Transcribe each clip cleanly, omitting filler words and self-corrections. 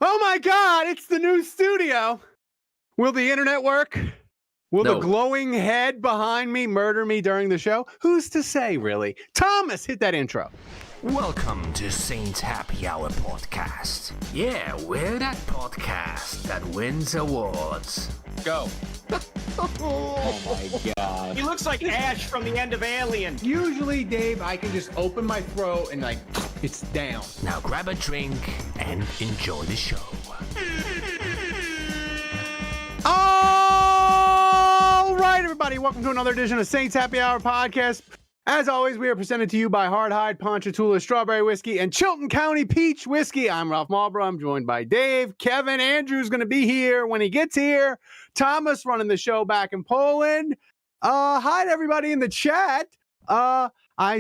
Oh my God, it's the new studio. Will the internet work? Will the glowing head behind me murder me during the show? Who's to say, really? Thomas, hit that intro. Welcome to Saints Happy Hour Podcast. Yeah, we're that podcast that wins awards. Go. Oh my God. He looks like Ash from the end of Alien. Usually, Dave, I can just open my throat and it's down. Now grab a drink and enjoy the show. All right, everybody, welcome to another edition of Saints Happy Hour Podcast. As always, we are presented to you by Hard Hide, Ponchatoula Strawberry Whiskey, and Chilton County Peach Whiskey. I'm Ralph Marlborough. I'm joined by Dave. Kevin Andrew's going to be here when he gets here. Thomas running the show back in Poland. Hi to everybody in the chat. I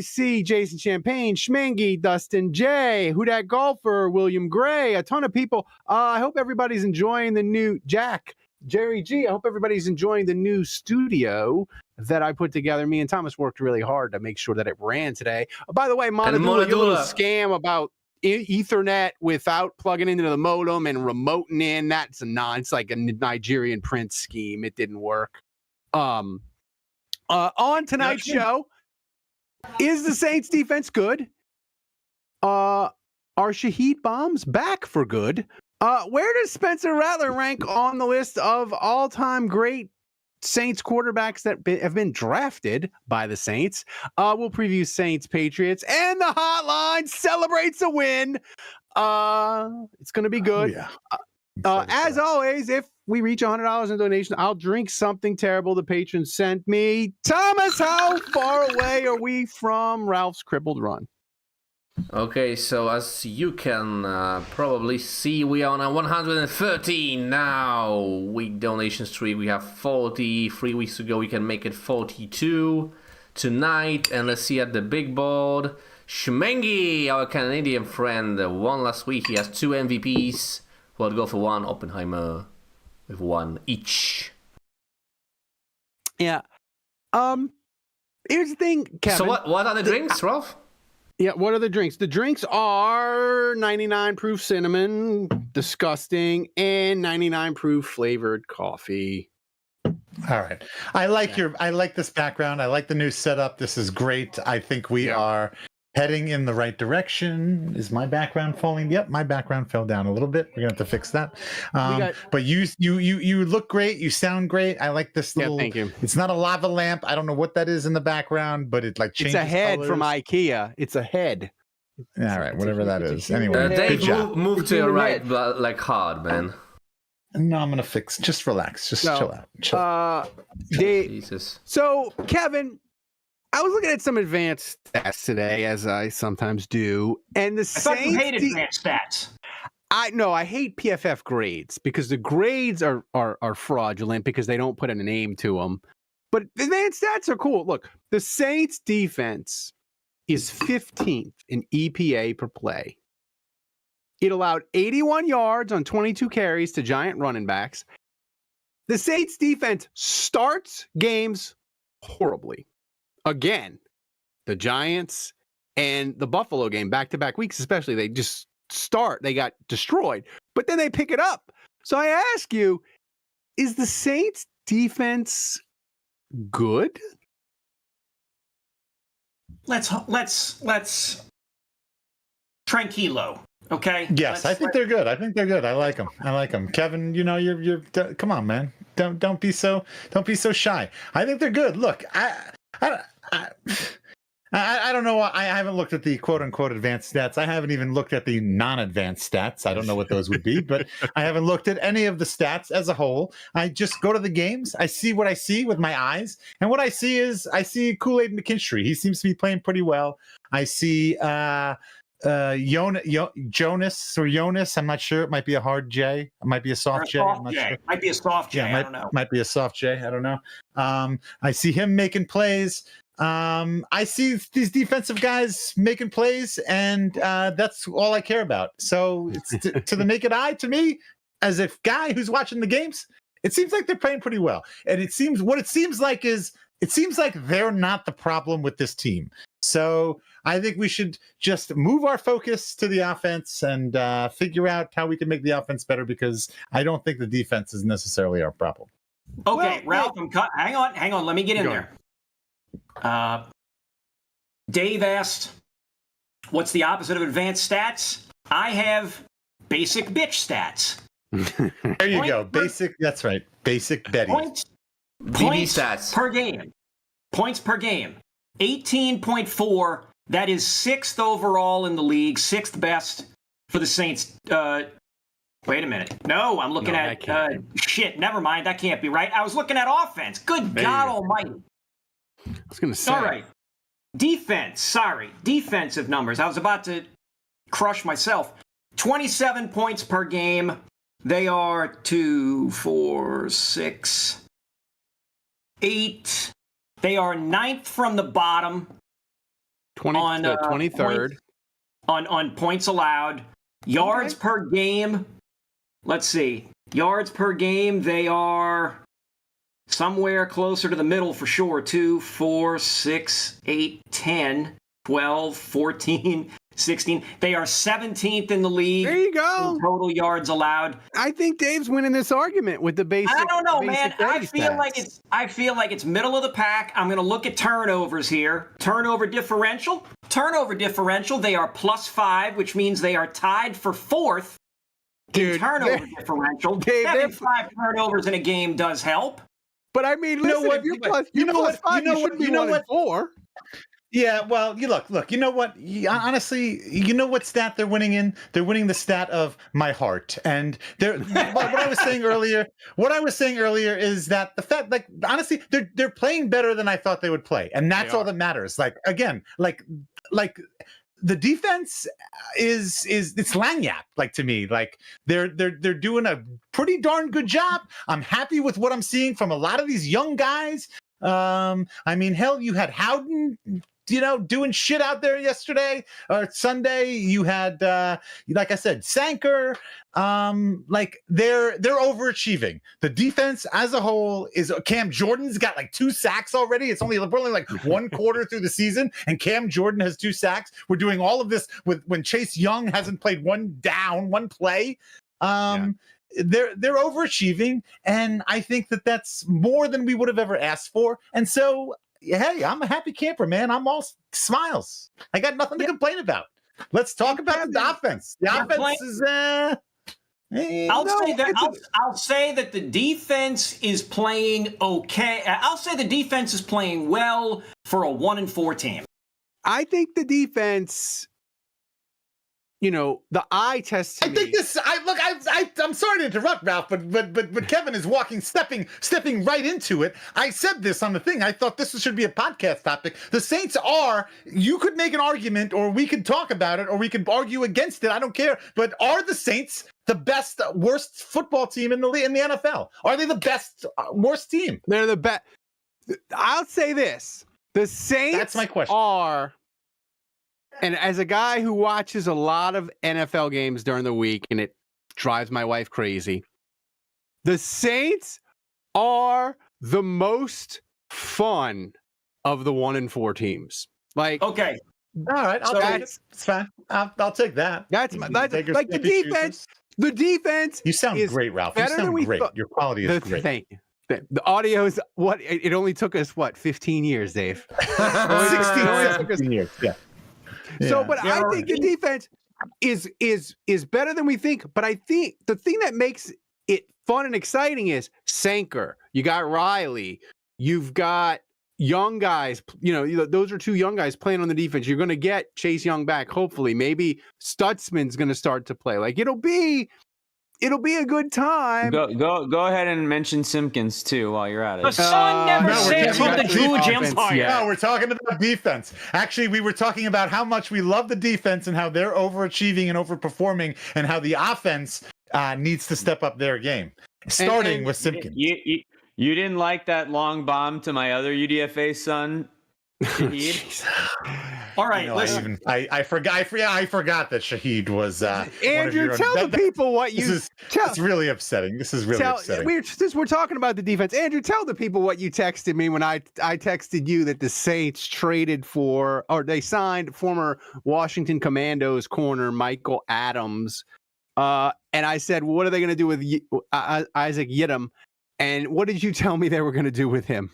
see Jason Champagne, Schmengi, Dustin J, Who Dat Golfer, William Gray, a ton of people. I hope everybody's enjoying the new Jerry G. I hope everybody's enjoying the new studio that I put together. Me and Thomas worked really hard to make sure that it ran today. By the way, Monadula, your little scam about Ethernet without plugging into the modem and remoting in, it's like a Nigerian prince scheme. It didn't work. On tonight's show, is the Saints defense good? Are Shaheed bombs back for good? Where does Spencer Rattler rank on the list of all-time great Saints quarterbacks that have been drafted by the Saints? We'll preview Saints Patriots, and the hotline celebrates a win. It's going to be good. As always, if we reach $100 in donation, I'll drink something terrible the patrons sent me. Thomas, how far away are we from Ralph's crippled run? Okay, so as you can probably see, we are on 113 now. Week donation streak, we have 40. 3 weeks ago, we can make it 42 tonight. And let's see at the big board. Schmengi, our Canadian friend, won last week. He has 2 MVPs. We'll go for one. Oppenheimer with 1 each. Yeah. Here's the thing, Kevin. So what are the drinks, Ralph? Yeah, what are the drinks? The drinks are 99 proof cinnamon, disgusting, and 99 proof flavored coffee. All right. I like this background. I like the new setup. This is great. I think we are heading in the right direction. Is my background falling? Yep, my background fell down a little bit. We're gonna have to fix that. But you look great. You sound great. I like this little. Thank you. It's not a lava lamp. I don't know what that is in the background, but it changes. It's a head colors. from IKEA. It's a head. All right, whatever that is. Anyway, Dave, move to your right, but like hard, man. No, I'm gonna fix. Just relax. Just chill out. Jesus. So, Kevin, I was looking at some advanced stats today, as I sometimes do, and the Saints. I thought you hated advanced stats. I hate PFF grades because the grades are fraudulent because they don't put a name to them. But the advanced stats are cool. Look, the Saints defense is 15th in EPA per play. It allowed 81 yards on 22 carries to giant running backs. The Saints defense starts games horribly. Again, the Giants and the Buffalo game, back-to-back weeks especially, they got destroyed, but then they pick it up. So I ask you, is the Saints defense good? Let's tranquilo, okay? Yes, I think they're good. I like them. Kevin, you're come on, man. Don't be so shy. I think they're good. Look, I don't know. I haven't looked at the quote unquote advanced stats. I haven't even looked at the non-advanced stats. I don't know what those would be, but I haven't looked at any of the stats as a whole. I just go to the games. I see what I see with my eyes. And what I see is Kool-Aid McKinstry. He seems to be playing pretty well. I see Jonas. I'm not sure. It might be a hard J. It might be a soft J. I'm not sure. Might be a soft J. I don't know. Might be a soft J. I don't know. I see him making plays. I see these defensive guys making plays, and that's all I care about. So it's to the naked eye, to me, as a guy who's watching the games, it seems like they're playing pretty well. And it seems like they're not the problem with this team. So I think we should just move our focus to the offense and figure out how we can make the offense better, because I don't think the defense is necessarily our problem. Okay, Ralph, hang on. Let me get in there. Dave asked, what's the opposite of advanced stats? I have basic bitch stats. There you go. Basic. That's right. Basic Betty. Points stats per game. Points per game. 18.4. That is 6th overall in the league. 6th best for the Saints. Wait a minute. No, I'm looking at shit. Never mind. That can't be right. I was looking at offense. Good God Almighty. I was going to say. All right. Defense. Sorry. Defensive numbers. I was about to crush myself. 27 points per game. They are 2, 4, 6, 8. They are 9th from the bottom. 23rd. On points allowed. Yards per game. Let's see. Yards per game, they are somewhere closer to the middle for sure. 2, 4, 6, 8, 10, 12, 14, 16. They are 17th in the league. There you go. In total yards allowed. I think Dave's winning this argument with the basic. I don't know, man. I feel stats. like it's middle of the pack. I'm going to look at turnovers here. Turnover differential. They are +5, which means they are tied for 4th. Dude, turnover differential. Dave, having 5 turnovers in a game does help. But I mean, listen, if you're plus 5, you shouldn't be 1 and 4. Yeah, well, you look. You know what? Honestly, you know what stat they're winning in? They're winning the stat of my heart. And what I was saying earlier. What I was saying earlier is that the fact, like, honestly, they're playing better than I thought they would play, and that's all that matters. Like, again, like the defense is it's lagniappe, like, to me. Like, they're doing a pretty darn good job. I'm happy with what I'm seeing from a lot of these young guys. I mean, hell, you had Howden, doing shit out there yesterday or Sunday. You had, like I said, Sanker. Like, they're overachieving. The defense as a whole is. Cam Jordan's got like 2 sacks already. We're only like 1 quarter through the season, and Cam Jordan has 2 sacks. We're doing all of this when Chase Young hasn't played one play. They're overachieving, and I think that that's more than we would have ever asked for. And so, hey, I'm a happy camper, man. I'm all smiles. I got nothing to complain about. Let's talk about the offense. The offense is I'll say that the defense is playing okay. I'll say the defense is playing well for a 1-4 team. I think the defense, the eye test. I'm sorry to interrupt, Ralph, but Kevin is stepping right into it. I said this on the thing. I thought this should be a podcast topic. The Saints you could make an argument, or we could talk about it, or we could argue against it. I don't care. But are the Saints the best, worst football team in the NFL? Are they the best, worst team? They're the best. I'll say this. The Saints That's my question. are. And as a guy who watches a lot of NFL games during the week, and it drives my wife crazy, the Saints are the most fun of the 1-4 teams. Like, okay, all right, I'll take it. It's fine. I'll take that. That's like the defense. The defense. You sound great, Ralph. You sound great. Your quality is great. Thank you. The audio is what it only took us 15 years, Dave. 16 years. Yeah. So, but I think the defense is better than we think. But I think the thing that makes it fun and exciting is Sanker. You got Riley. You've got young guys. Those are 2 young guys playing on the defense. You're going to get Chase Young back. Hopefully, maybe Stutzman's going to start to play. Like, it'll be a good time. Go ahead and mention Simpkins too while you're at it. The sun never sets on the Jewish Empire. No, we're talking about defense. Actually, we were talking about how much we love the defense and how they're overachieving and overperforming, and how the offense needs to step up their game, starting with Simpkins. You didn't like that long bomb to my other UDFA son Shaheed. All right, listen. I forgot that Shaheed was. Andrew, tell the people what you. It's really upsetting. This is really upsetting. Since we're talking about the defense, Andrew, tell the people what you texted me when I texted you that the Saints traded for, or they signed former Washington Commandos corner Michael Adams. And I said, what are they going to do with Isaac Yiadom? And what did you tell me they were going to do with him?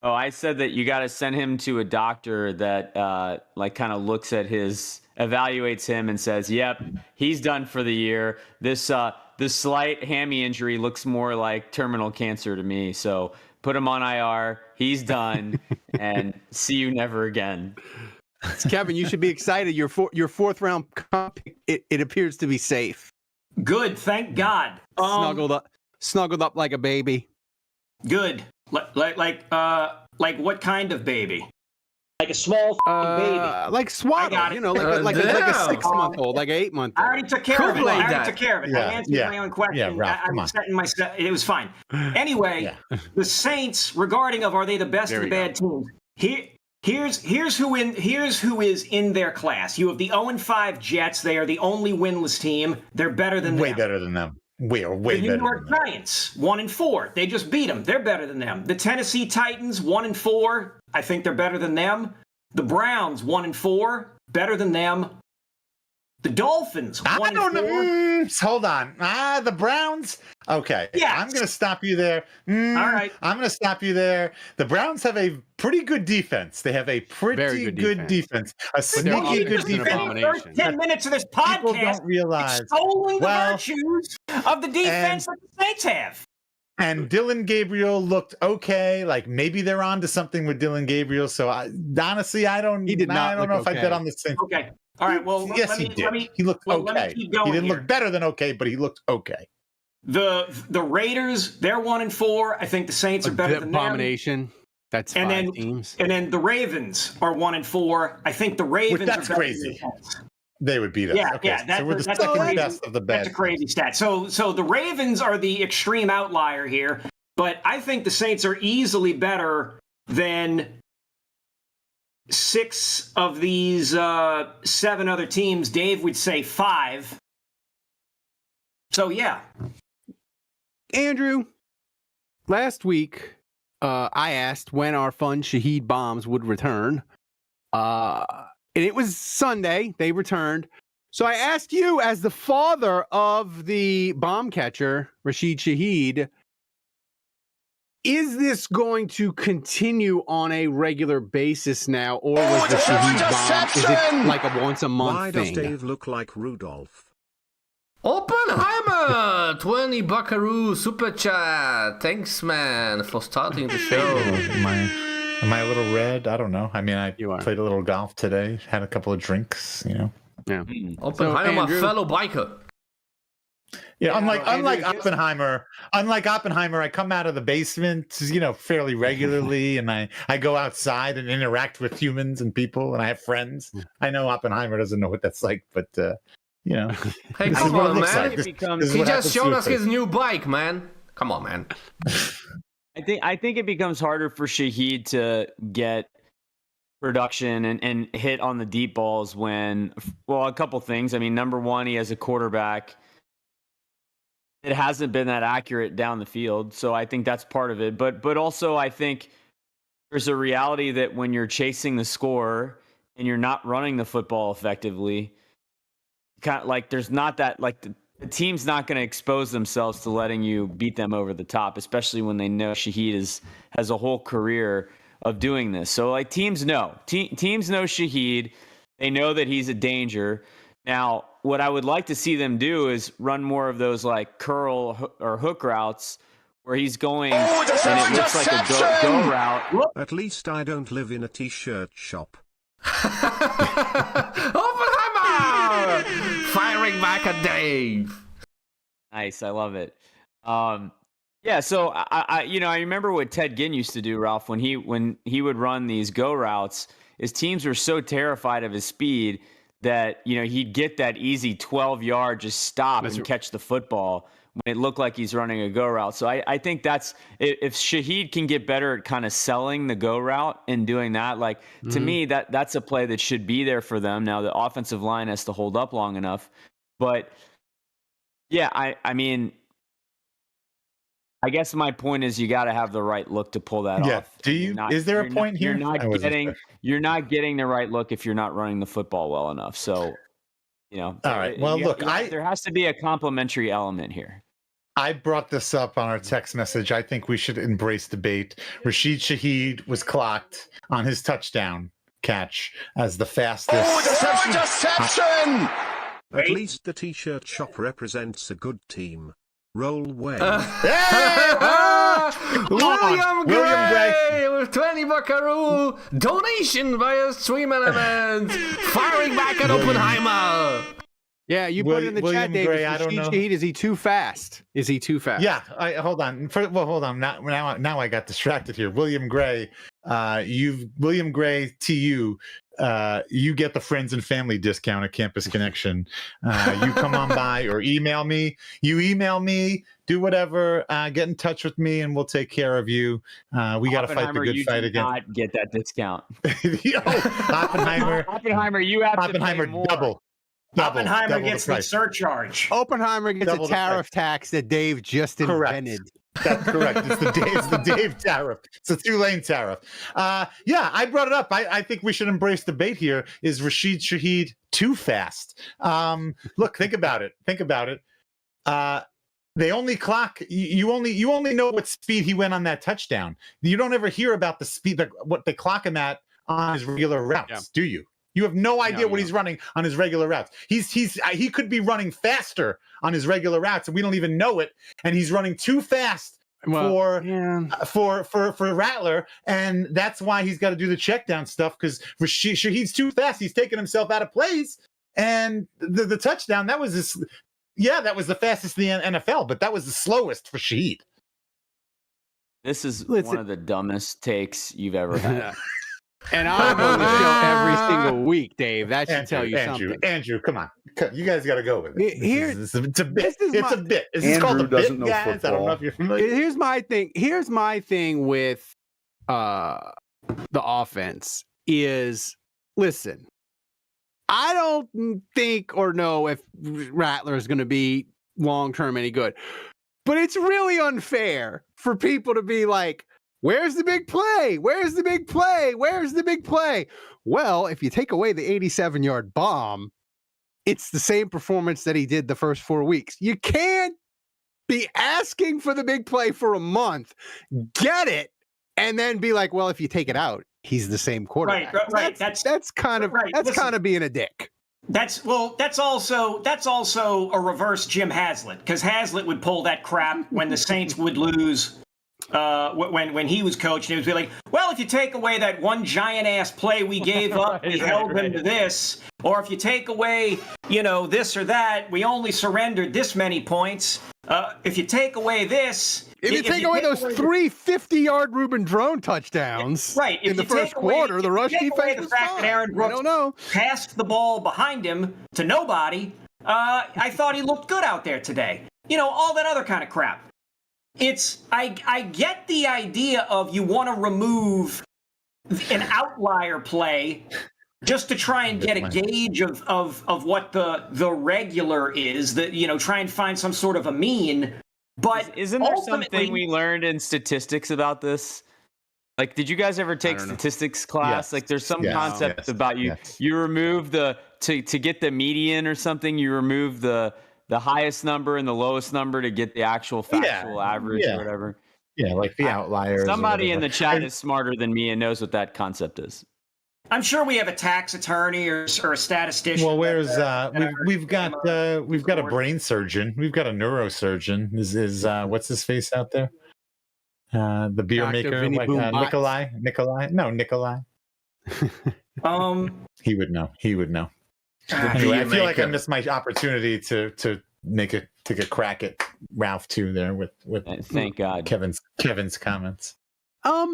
Oh, I said that you got to send him to a doctor that kind of looks at evaluates him and says, "Yep, he's done for the year. This slight hammy injury looks more like terminal cancer to me. So put him on IR. He's done, and see you never again." Kevin, you should be excited. Your fourth round comp, it appears to be safe. Good, thank God. Snuggled up like a baby. Good. Like what kind of baby? Like a small baby. Like swaddle, like a 6-month-old, like an 8-month-old. I already took care of it. I answered my own question. Yeah, Ralph, it was fine. Anyway, the Saints, regarding are they the best of the bad teams? Here's who is in their class. You have the 0-5 Jets. They are the only winless team. They're better than them. Way better than them. Way the better. New York Giants, 1-4. They just beat them. They're better than them. The Tennessee Titans, 1-4. I think they're better than them. The Browns, 1-4. Better than them. The Dolphins, 1-4. I don't know. Hold on. The Browns. Okay. Yeah. I'm going to stop you there. All right. I'm going to stop you there. The Browns have a pretty good defense. They have a pretty good defense. A sneaky good defense. The first 10 minutes of this podcast, people don't realize extolling the virtues of the defense that the Saints have. And Dylan Gabriel looked okay. Like maybe they're on to something with Dylan Gabriel. So honestly, I don't know if I bet on the Saints. Okay. All right. Well, yes, he did. He looked okay. He didn't look better than okay, but he looked okay. The Raiders, they're 1-4. I think the Saints are better than them. Abomination. That's five teams. And then the Ravens are 1-4. I think the Ravens. That's are crazy. They would beat us. Yeah, okay. That's, so we're the that's second best of the best. That's a crazy stat. So the Ravens are the extreme outlier here, but I think the Saints are easily better than 6 of these 7 other teams. Dave would say 5. So yeah. Andrew, last week I asked when our fun Shaheed bombs would return. And it was Sunday. They returned. So I asked you, as the father of the bomb catcher, Rashid Shaheed, is this going to continue on a regular basis now, or was the Shaheed bomb, is it like a once-a-month thing? Why does Dave look like Rudolph? Oppenheimer, 20 buckaroo super chat. Thanks, man, for starting the show. Am I a little red? I don't know. I mean, I played a little golf today, had a couple of drinks, Yeah. Oppenheimer, Andrew, fellow biker. Yeah, unlike Oppenheimer, I come out of the basement, fairly regularly, and I go outside and interact with humans and people, and I have friends. I know Oppenheimer doesn't know what that's like, but Hey, come on, man! He just showed us his new bike, man. Come on, man. I think it becomes harder for Shaheed to get production and hit on the deep balls when, a couple things. I mean, number one, he has a quarterback. It hasn't been that accurate down the field, so I think that's part of it. But also, I think there's a reality that when you're chasing the score and you're not running the football effectively, kind of like there's not that like the team's not going to expose themselves to letting you beat them over the top, especially when they know Shaheed has a whole career of doing this. So like teams know Shaheed. They know that he's a danger. Now, what I would like to see them do is run more of those like curl or hook routes where he's going and it looks like a go route. At least I don't live in a t-shirt shop. Oppenheimer! Firing back at Dave. Nice, I love it. Yeah, so I remember what Ted Ginn used to do, Ralph, when he would run these go routes. His teams were so terrified of his speed that, he'd get that easy 12-yard, just stop and catch the football when it looked like he's running a go route. So I think that's, if Shaheed can get better at kind of selling the go route and doing that, like, to me, that's a play that should be there for them. Now the offensive line has to hold up long enough, but yeah, I mean, I guess my point is you got to have the right look to pull that off. Do you? Is there a point here? You're not getting the right look if you're not running the football well enough. So, All right. Well, look, there has to be a complementary element here. I brought this up on our text message. I think we should embrace debate. Rashid Shaheed was clocked on his touchdown catch as the fastest. Oh, interception! At least the t-shirt shop represents a good team. Roll way. William Gray with 20 buckaroo donation via stream element. Firing back at Oppenheimer. Yeah, you put it in the chat, David. Gray, I don't know. Is he too fast? Yeah, hold on. Hold on. Now I got distracted here. William Gray, William Gray to you. You get the friends and family discount at Campus Connection. You come on by or email me. You email me, do whatever, get in touch with me, and we'll take care of you. We got to fight the good fight again. Not get that discount. Oppenheimer, you have to pay more. double. Oppenheimer gets the surcharge. Oppenheimer gets a tariff tax that Dave just invented. That's correct. It's the Dave tariff. It's a 2-lane tariff. Yeah, I brought it up. I think we should embrace debate here. Is Rashid Shaheed too fast? Look, think about it. They only clock. You only know what speed he went on that touchdown. You don't ever hear about the speed what they clock him at on his regular routes, do you? You have no idea what he's running on his regular routes. He could be running faster on his regular routes, and we don't even know it. And he's running too fast for Rattler, and that's why he's got to do the check down stuff, because Shaheed's too fast. He's taking himself out of plays, and the touchdown that was the fastest in the NFL, but that was the slowest for Shaheed. This is one of the dumbest takes you've ever had. And I'm on the show every single week, Dave. That should tell you something. Andrew, come on. You guys got to go with it. It's a bit. Is this called a bit, guys? I don't know if you're familiar. Here's my thing with the offense is, listen, I don't think or know if Rattler is going to be long-term any good. But it's really unfair for people to be like, where's the big play? Where's the big play? Where's the big play? Well, if you take away the 87-yard bomb, it's the same performance that he did the first 4 weeks. You can't be asking for the big play for a month, get it, and then be like, well, if you take it out, he's the same quarterback. Right. That's kind of being a dick. That's also a reverse Jim Haslett, because Haslett would pull that crap when the Saints would lose. When he was coaching, he would be like, well, if you take away that one giant ass play we gave up, we held them to this, or if you take away, this or that, we only surrendered this many points. If you take away this, if you take away those 3 50-yard Ruben Drone touchdowns, right, in the first quarter, the rush defense was fine. That Aaron Brooks passed the ball behind him to nobody. I thought he looked good out there today. All that other kind of crap. I get the idea of you want to remove an outlier play just to try and get a gauge of what the regular is, that try and find some sort of a mean. But isn't there something we learned in statistics about this? Like, did you guys ever take statistics class? Yes. Like, there's some concept about you remove to get the median or something, you remove the highest number and the lowest number to get the actual factual average or whatever. Yeah, like the outliers. Somebody in the chat is smarter than me and knows what that concept is. I'm sure we have a tax attorney or a statistician. Well, where's we've got a brain surgeon, we've got a neurosurgeon. Is what's his face out there? The beer Dr. maker, Vinny Nikolai. He would know. Anyway, I feel like I missed my opportunity to take a crack at Ralph too there with thank God Kevin's comments. Are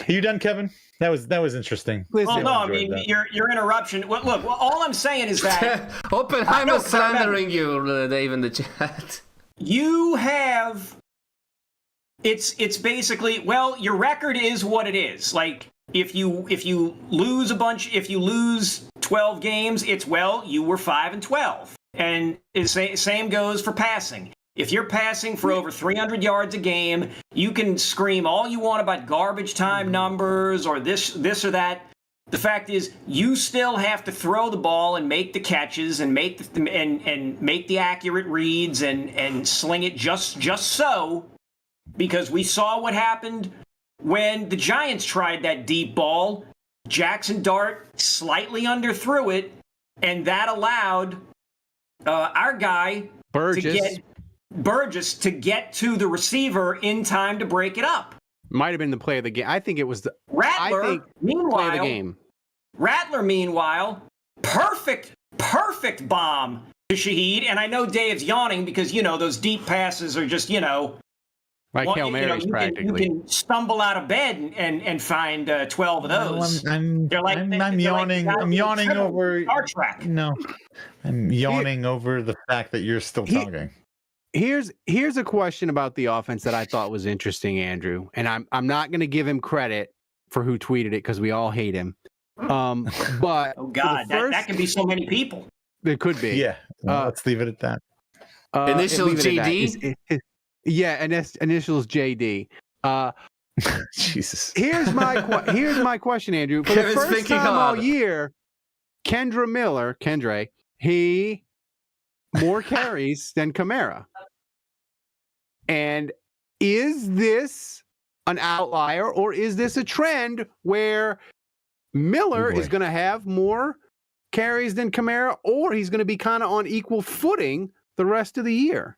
you done, Kevin? That was interesting. Listen, Well, no, I enjoyed mean that. your interruption. Well, look, all I'm saying is that Oppenheimer No, slandering you, Dave, in the chat. you have. It's basically, well, your record is what it is. Like if you lose if you lose 12 games, it's, well, you were 5-12, and same goes for passing. If you're passing for over 300 yards a game, you can scream all you want about garbage time numbers or this or that. The fact is, you still have to throw the ball and make the catches and make the accurate reads and sling it just so, because we saw what happened when the Giants tried that deep ball. Jaxson Dart slightly underthrew it, and that allowed our guy Burgess to get to the receiver in time to break it up. might have been the play of the game. I think it was the Rattler, play of meanwhile, the game. Perfect bomb to Shaheed. And I know Dave's yawning because, those deep passes are just, Like Hail Marys, practically. You can stumble out of bed and find 12 of those. I'm yawning. I'm yawning over Star Trek. No, I'm yawning over the fact that you're still talking. Here's a question about the offense that I thought was interesting, Andrew. And I'm not going to give him credit for who tweeted it because we all hate him. But oh God, that can be so many people. It could be. Yeah, let's leave it at that. Initial JD. Yeah, initials JD. Jesus. Here's my question, Andrew. For Kevin's the first thinking time all hard. year, Kendre, he more carries than Kamara. And is this an outlier, or is this a trend where Miller is going to have more carries than Kamara, or he's going to be kind of on equal footing the rest of the year?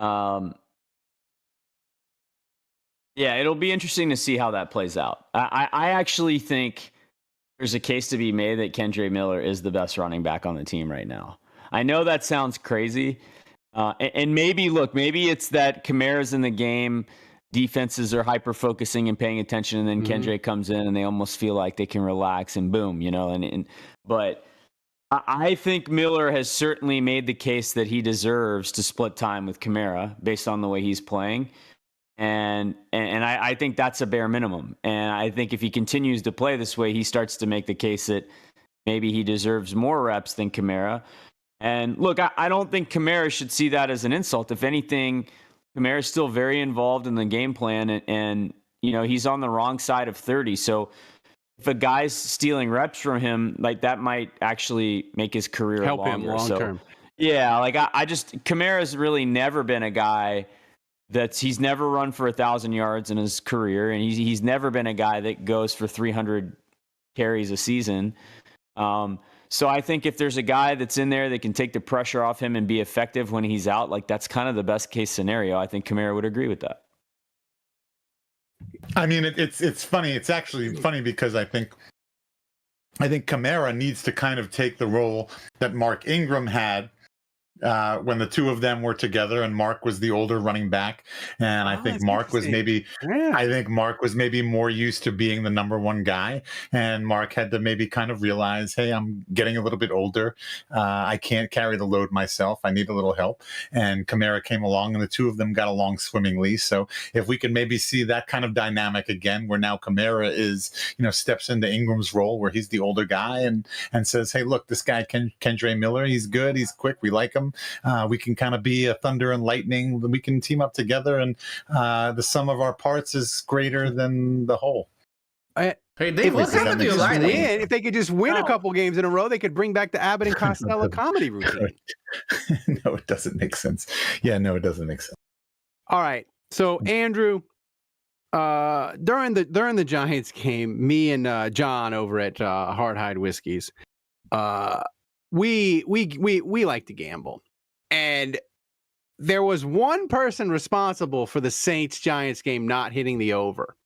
Yeah, it'll be interesting to see how that plays out. I actually think there's a case to be made that Kendre Miller is the best running back on the team right now. I know that sounds crazy. And maybe it's that Kamara's in the game, defenses are hyper-focusing and paying attention, and then Kendre comes in and they almost feel like they can relax and boom, but I think Miller has certainly made the case that he deserves to split time with Kamara based on the way he's playing. And I think that's a bare minimum. And I think if he continues to play this way, he starts to make the case that maybe he deserves more reps than Kamara. And look, I don't think Kamara should see that as an insult. If anything, Kamara is still very involved in the game plan, and he's on the wrong side of 30. So if a guy's stealing reps from him, like, that might actually make his career help longer. him long term. Yeah, like Kamara's really never been a guy he's never run for 1,000 yards in his career, and he's never been a guy that goes for 300 carries a season. So I think if there's a guy that's in there that can take the pressure off him and be effective when he's out, like, that's kind of the best case scenario. I think Kamara would agree with that. I mean, it's funny. It's actually funny because I think Kamara needs to kind of take the role that Mark Ingram had when the two of them were together, and Mark was the older running back, and I think Mark was maybe more used to being the number one guy, and Mark had to maybe kind of realize, hey, I'm getting a little bit older, I can't carry the load myself, I need a little help. And Kamara came along, and the two of them got along swimmingly. So if we can maybe see that kind of dynamic again, where now Kamara is, steps into Ingram's role, where he's the older guy and says, hey, look, this guy Kendre Miller, he's good, he's quick, we like him. We can kind of be a thunder and lightning. We can team up together, and the sum of our parts is greater than the whole. Hey, Dave, what happened to your lightning? If they could just win a couple games in a row, they could bring back the Abbott and Costello comedy routine. No, it doesn't make sense. Yeah, no, it doesn't make sense. All right. So, Andrew, during the Giants game, me and John over at Hard Hide Whiskeys, we like to gamble. And there was one person responsible for the Saints-Giants game not hitting the over.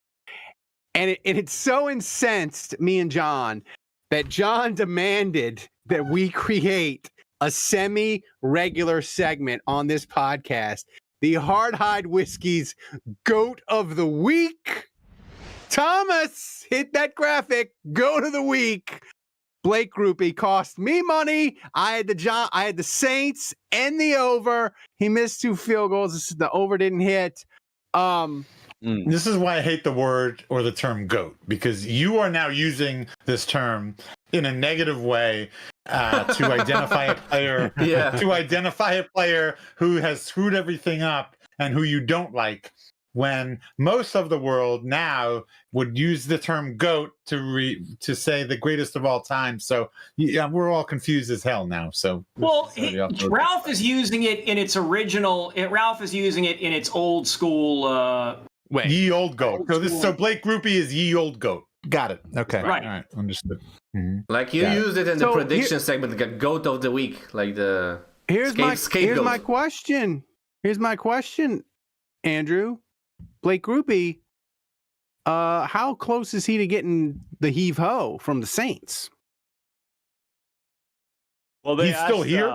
And it so incensed me and John that John demanded that we create a semi-regular segment on this podcast, the Hard Hide Whiskeys Goat of the Week. Thomas, hit that graphic. Go to the week. Blake Groupie cost me money. I had the Saints and the over. He missed 2 field goals. The over didn't hit. This is why I hate the word or the term GOAT, because you are now using this term in a negative way to identify a player, to identify a player who has screwed everything up and who you don't like, when most of the world now would use the term GOAT to say the greatest of all time. So yeah, we're all confused as hell now. So Ralph is using it in its original. Ralph is using it in its old school. Ye old goat. So Blake Groupie is ye old goat. Got it. Okay. Right. All right. Understood. Like you used it in the prediction segment, like a goat of the week, like the here's my question. Here's my question, Andrew. Blake Groupie, how close is he to getting the heave ho from the Saints? Well, he's still here.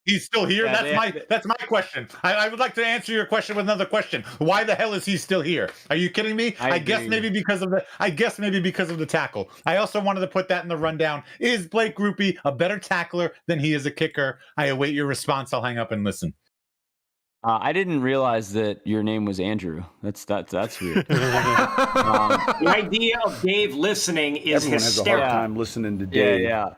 He's still here. Yeah, that's my question. I would like to answer your question with another question. Why the hell is he still here? Are you kidding me? I guess maybe because of the tackle. I also wanted to put that in the rundown. Is Blake Groupie a better tackler than he is a kicker? I await your response. I'll hang up and listen. I didn't realize that your name was Andrew. That's weird. The idea of Dave listening is everyone hysterical. has a hard time listening to Dave. Yeah.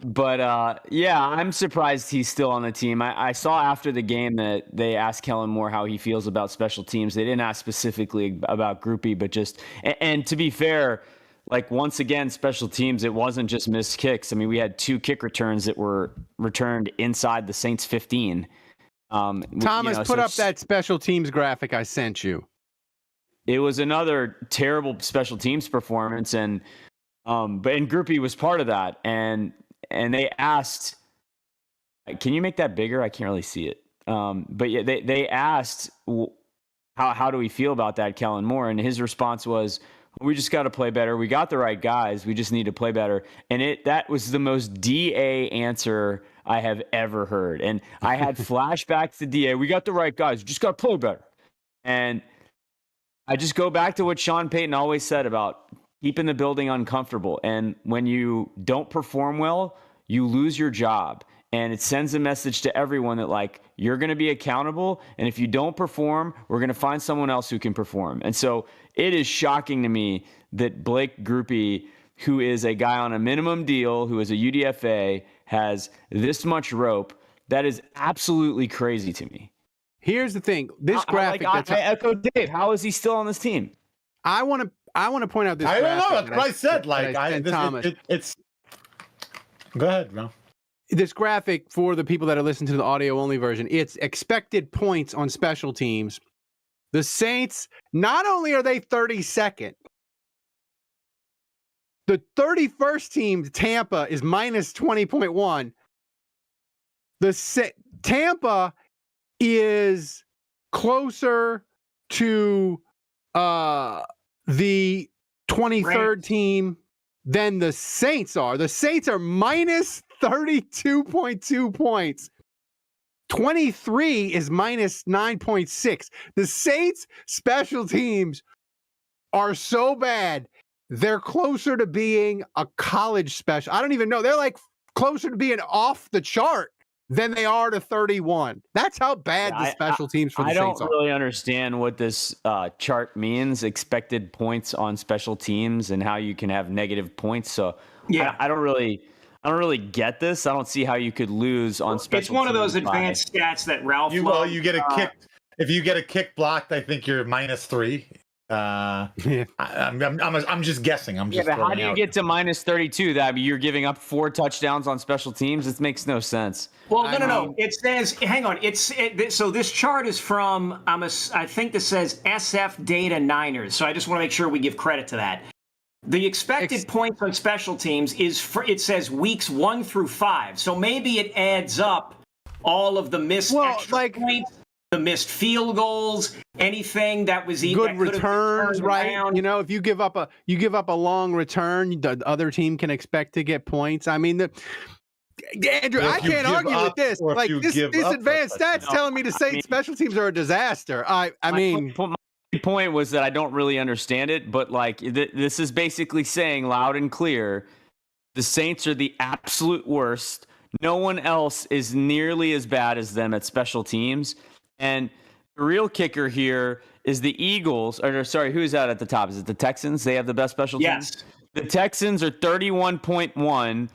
But I'm surprised he's still on the team. I saw after the game that they asked Kellen Moore how he feels about special teams. They didn't ask specifically about Groupie, but just and to be fair, like once again, special teams, it wasn't just missed kicks. I mean, we had 2 kick returns that were returned inside the Saints 15. Thomas, put up that special teams graphic I sent you. It was another terrible special teams performance, and Groupie was part of that. And they asked, can you make that bigger? I can't really see it. But yeah, they asked, how do we feel about that, Kellen Moore? And his response was, we just got to play better. We got the right guys. We just need to play better. And that was the most DA answer I have ever heard. And I had flashbacks to DA. We got the right guys. We just got to play better. And I just go back to what Sean Payton always said about keeping the building uncomfortable. And when you don't perform well, you lose your job. And it sends a message to everyone that, like, you're going to be accountable. And if you don't perform, we're going to find someone else who can perform. And so it is shocking to me that Blake Groupie, who is a guy on a minimum deal, who is a UDFA, has this much rope. That is absolutely crazy to me. Here's the thing. This graphic. I echo Dave. How is he still on this team? I want to point out this. I don't know. That's what I said. Thomas. It's. Go ahead, Ralph. This graphic, for the people that are listening to the audio only version, it's expected points on special teams. The Saints, not only are they 32nd, the 31st team, Tampa, is minus 20.1. Tampa is closer to the 23rd team than the Saints are. The Saints are minus 32.2 points. 23 is minus 9.6. The Saints special teams are so bad, they're closer to being a college special. I don't even know. They're like closer to being off the chart than they are to 31. That's how bad the special teams for the Saints are. I don't really understand what this chart means, expected points on special teams and how you can have negative points. So yeah, I don't really get this. I don't see how you could lose on special teams. It's one of those advanced stats that Ralph loves. You get a kick. If you get a kick blocked, I think you're -3. I'm just guessing. But how do you get to minus 32? That you're giving up 4 touchdowns on special teams? It makes no sense. Well, no. It says, hang on. So this chart is from, I think this says SF Data Niners. So I just want to make sure we give credit to that. The expected points on special teams it says weeks 1 through 5. So maybe it adds up all of the missed extra points, the missed field goals, anything that was good returns, right? Around. You know, if you give up a long return, the other team can expect to get points. I mean, Andrew, I can't argue with this. Like this advanced stats telling me to say special teams are a disaster. I mean, my point was that I don't really understand it, but like this is basically saying loud and clear, the Saints are the absolute worst. No one else is nearly as bad as them at special teams. And the real kicker here is the Eagles. Or sorry, who's out at the top? Is it the Texans? They have the best special teams? Yes. The Texans are 31.1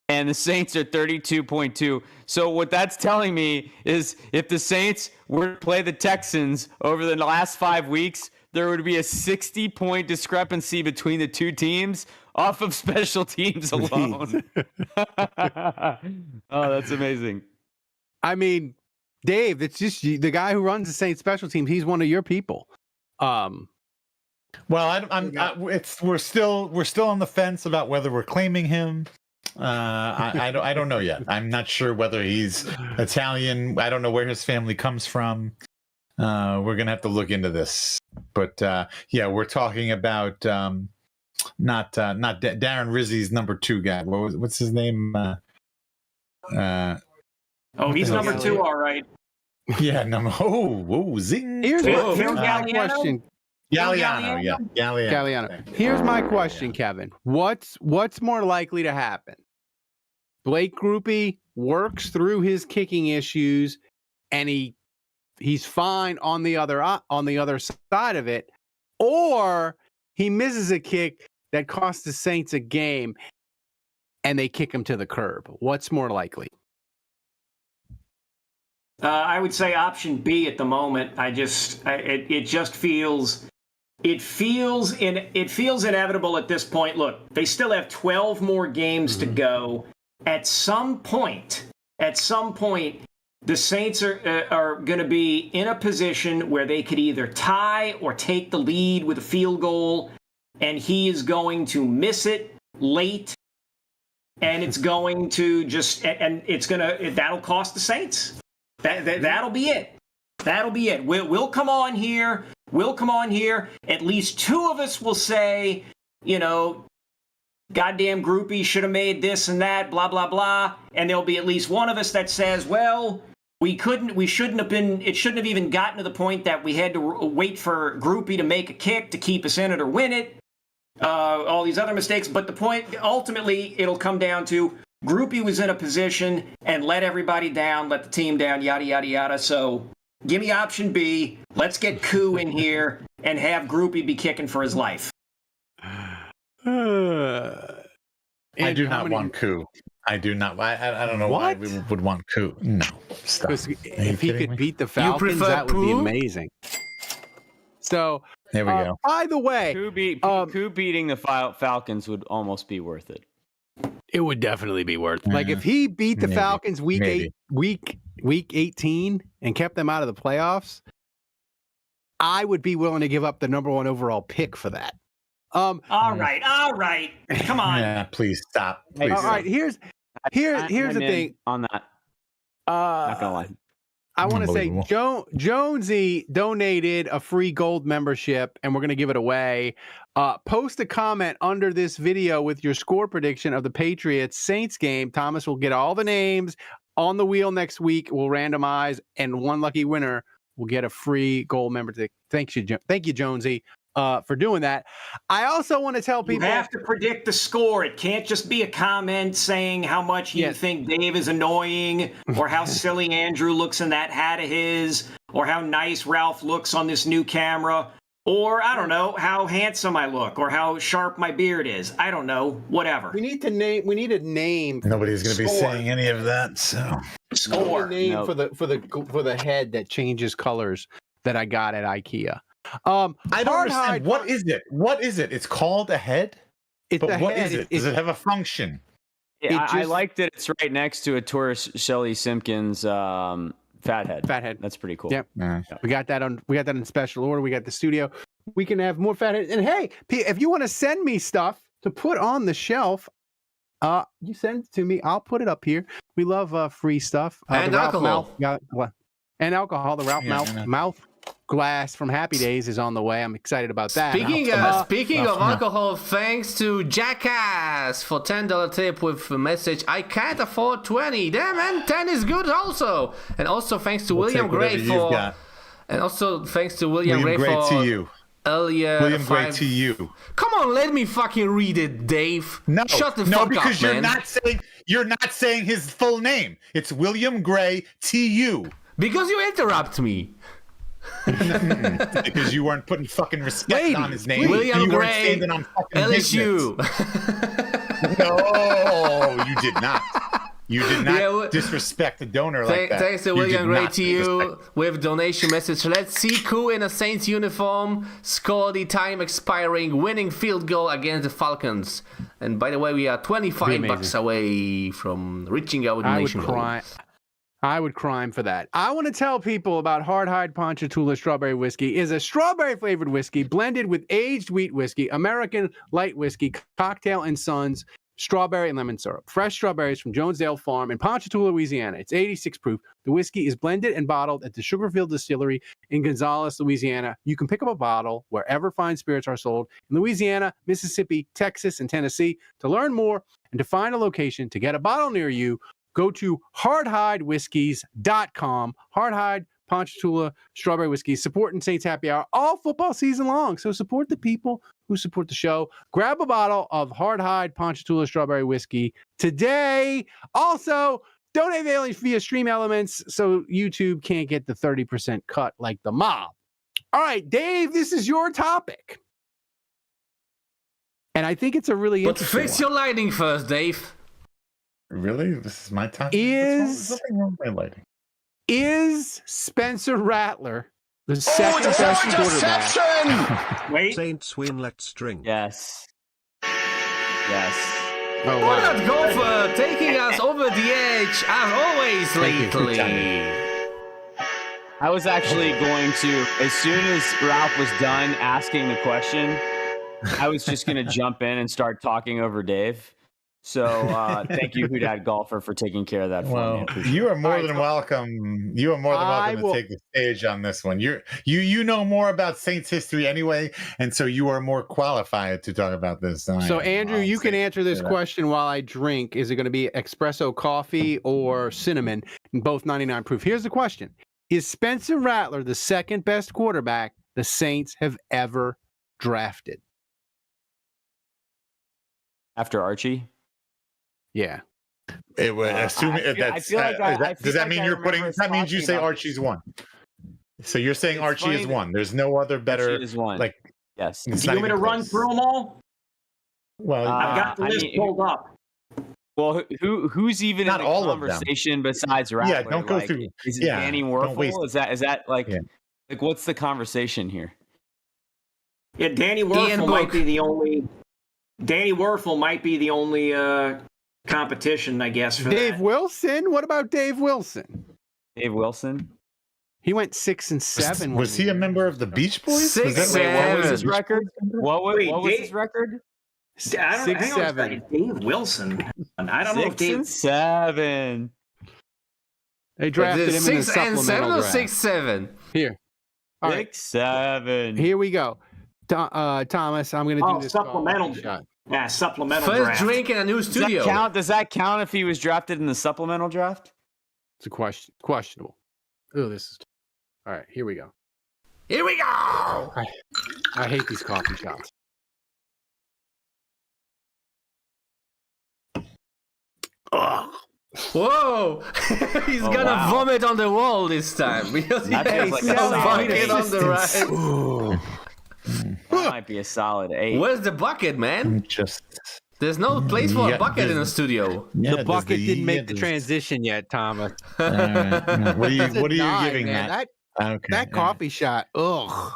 and the Saints are 32.2. So what that's telling me is if the Saints were to play the Texans over the last 5 weeks, there would be a 60-point discrepancy between the two teams off of special teams alone. Oh, that's amazing. I mean, Dave, it's just the guy who runs the Saints special teams. He's one of your people. Well, we're still on the fence about whether we're claiming him. I don't know yet. I'm not sure whether he's Italian. I don't know where his family comes from. We're gonna have to look into this. But yeah, we're talking about not Darren Rizzi's number 2 guy. What's his name? He's number 2, all right. Yeah, zing. Here's Phil my question. Galliano, yeah. Galliano. Here's my question, Kevin. What's more likely to happen? Blake Grupe works through his kicking issues, and he's fine on the other side of it, or he misses a kick that costs the Saints a game, and they kick him to the curb. What's more likely? I would say option B at the moment. It just feels inevitable at this point. Look, they still have 12 more games to go. At some point, the Saints are going to be in a position where they could either tie or take the lead with a field goal, and he is going to miss it late, and it's going to that'll cost the Saints. That'll be it. That'll be it. We'll come on here. At least 2 of us will say, goddamn Groupie should have made this and that, blah, blah, blah. And there'll be at least one of us that says, well, it shouldn't have even gotten to the point that we had to wait for Groupie to make a kick to keep us in it or win it. All these other mistakes. But the point, ultimately, it'll come down to Groupie was in a position and let everybody down, let the team down, yada, yada, yada. So give me option B. Let's get Koo in here and have Groupie be kicking for his life. I do not want Koo. I do not. I don't know why we would want Koo. No. Stop. If he could beat the Falcons, that would be amazing. So there we go. By the way, Koo beating the Falcons would almost be worth it. It would definitely be worth it. Like if he beat the Falcons week 18 and kept them out of the playoffs, I would be willing to give up the number 1 overall pick for that. All right. Come on. Yeah, please stop. All right, here's the thing on that. Not gonna lie. I want to say Jonesy donated a free gold membership, and we're going to give it away. Post a comment under this video with your score prediction of the Patriots Saints game. Thomas will get all the names on the wheel next week. We'll randomize, and one lucky winner will get a free gold membership. Thank you, Jonesy, for doing that. I also want to tell people you have to predict the score. It can't just be a comment saying how much you think Dave is annoying, or how silly Andrew looks in that hat of his, or how nice Ralph looks on this new camera, or I don't know how handsome I look, or how sharp my beard is. I don't know. Whatever. We need a name. Nobody's going to be saying any of that. So score name for the head that changes colors that I got at IKEA. I don't understand. What is it? It's called a head? What is it? Does it have a function? Yeah, I like that it's right next to a Taurus Shelley Simpkins fathead. That's pretty cool. Yep. We got that in special order. We got the studio. We can have more fathead. And hey, if you want to send me stuff to put on the shelf, you send it to me. I'll put it up here. We love free stuff. And alcohol. And alcohol. The Ralph mouth glass from Happy Days is on the way. I'm excited about that. Speaking of alcohol, thanks to Jackass for $10 tip with a message, I can't afford 20. Damn, man, 10 is good also. And also thanks to William Gray for... And also thanks to William Gray for... to you. William Gray TU. Come on, let me fucking read it, Dave. No, Shut the fuck up, because man. you're not saying his full name. It's William Gray TU. Because you interrupt me. Because you weren't putting fucking respect on his name. William you weren't Gray, standing on fucking LSU. No, you did not. You did not disrespect the donor like that. Thanks to William Gray to you with donation message. Let's see Koo in a Saints uniform score the time expiring winning field goal against the Falcons. And by the way, we are $25 away from reaching our donation goal. I would crime for that. I want to tell people about Hard Hide Ponchatoula Strawberry Whiskey is a strawberry flavored whiskey blended with aged wheat whiskey, American light whiskey, Cocktail and Sons, strawberry and lemon syrup. Fresh strawberries from Jonesdale Farm in Ponchatoula, Louisiana. It's 86 proof. The whiskey is blended and bottled at the Sugarfield Distillery in Gonzales, Louisiana. You can pick up a bottle wherever fine spirits are sold in Louisiana, Mississippi, Texas, and Tennessee. To learn more and to find a location to get a bottle near you, go to hardhidewhiskies.com. Hardhide Ponchatoula Strawberry Whiskey, supporting Saints Happy Hour all football season long. So support the people who support the show. Grab a bottle of Hardhide Ponchatoula Strawberry Whiskey today. Also, donate via Stream Elements so YouTube can't get the 30% cut like the mob. All right, Dave, this is your topic. And I think it's a really interesting But fix your lighting first, Dave. Really? This is my time? Is Spencer Rattler the second best quarterback? Wait. Saints win, let's drink. Yes. Oh, What wow. that golfer taking us over the edge as always lately. I was actually going to, as soon as Ralph was done asking the question, I was just going to jump in and start talking over Dave. So thank you, Hoodad Golfer, for taking care of that for me. I appreciate You are more than welcome. You are more than welcome to take the stage on this one. You know more about Saints history anyway, and so you are more qualified to talk about this than I So, am. Andrew, you can answer this question while I drink. Is it going to be espresso coffee or cinnamon? And both 99 proof. Here's the question. Is Spencer Rattler the second best quarterback the Saints have ever drafted? After Archie? Yeah. It would assuming that's. Does that mean you're putting? That means you say Archie's one. So you're saying Archie is one. There's no other better. Archie is one. Like yes. Do you want me to run through them all? Well, I've got the list pulled up. Well, who's even Not in the all of them. conversation besides Rattler? Yeah, don't go through. Is it Yeah, Danny don't waste Werfel? Is that like Yeah. like what's the conversation here? Yeah, Danny Ian Werfel Book. might be the only. Danny Werfel might be the only competition, I guess. For Dave that. Wilson? What about Dave Wilson? Dave Wilson? He went 6 and 7. Was he a member of the Beach Boys? Six, Was that- seven. What was his record? What was Dave- his record? I don't, 6, hang on a 7. second. Dave Wilson. I don't know if 6 Dave. and 7. They drafted him in the 6 and 7 supplemental or draft. 6-7? Here. All right, 6-7. here we go. Thomas, I'm going to do this supplemental shot. Yeah, supplemental First draft. drink in a new studio. Does that count if he was drafted in the supplemental draft? It's a question. Questionable. Oh, this is. All right, here we go. Here we go. I hate these coffee shops. Ugh. Whoa! He's Oh, gonna wow. vomit on the wall this time because he That has feels like a a solid bucket on the right. Ooh. That might be a solid 8. Where's the bucket, man? Just There's no place for a Yeah, bucket in there's- the studio. The bucket didn't make the transition yet, Thomas. What are you Nine, giving man. that? Okay, That coffee shot. Ugh.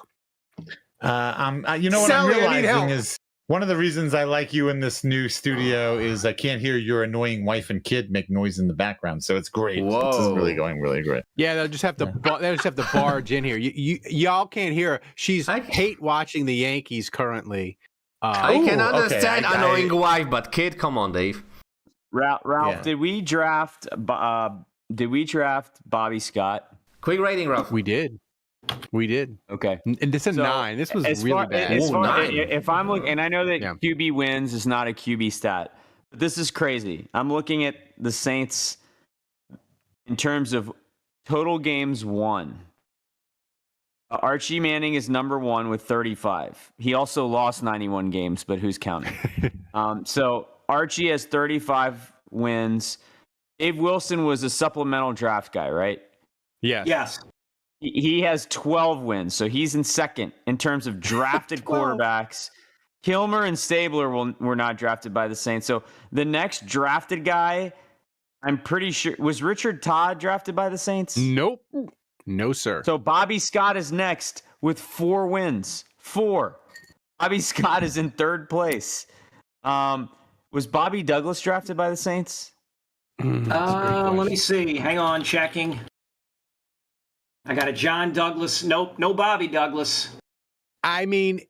You know what Sally, I'm I need help. realizing is one of the reasons I like you in this new studio is I can't hear your annoying wife and kid make noise in the background, so it's great. This is Whoa. really going really great. Yeah, they'll just have to. They'll just have to barge in here. Y'all can't hear her. She's hate watching the Yankees currly. I can okay, understand I- annoying wife, but kid, come on, Dave. Ralph, Yeah. did we draft Bobby Scott? Quick rating, Ralph. We did. Okay. And this is So, 9. This was As really far- bad. as Oh, far- 9. If I'm looking, and I know that Yeah. QB wins is not a QB stat, but this is crazy. I'm looking at the Saints in terms of total games won. Archie Manning is number 1 with 35. He also lost 91 games, but who's counting? So Archie has 35 wins. Dave Wilson was a supplemental draft guy, right? Yes. Yes. He has 12 wins, so he's in second in terms of drafted quarterbacks. Kilmer and Stabler were not drafted by the Saints. So the next drafted guy, I'm pretty sure, was Richard Todd drafted by the Saints? Nope. No, sir. So Bobby Scott is next with 4 wins. 4. Bobby Scott is in third place. Was Bobby Douglas drafted by the Saints? Let me see. Hang on, checking. I got a John Douglas. Nope, no Bobby Douglas. I mean,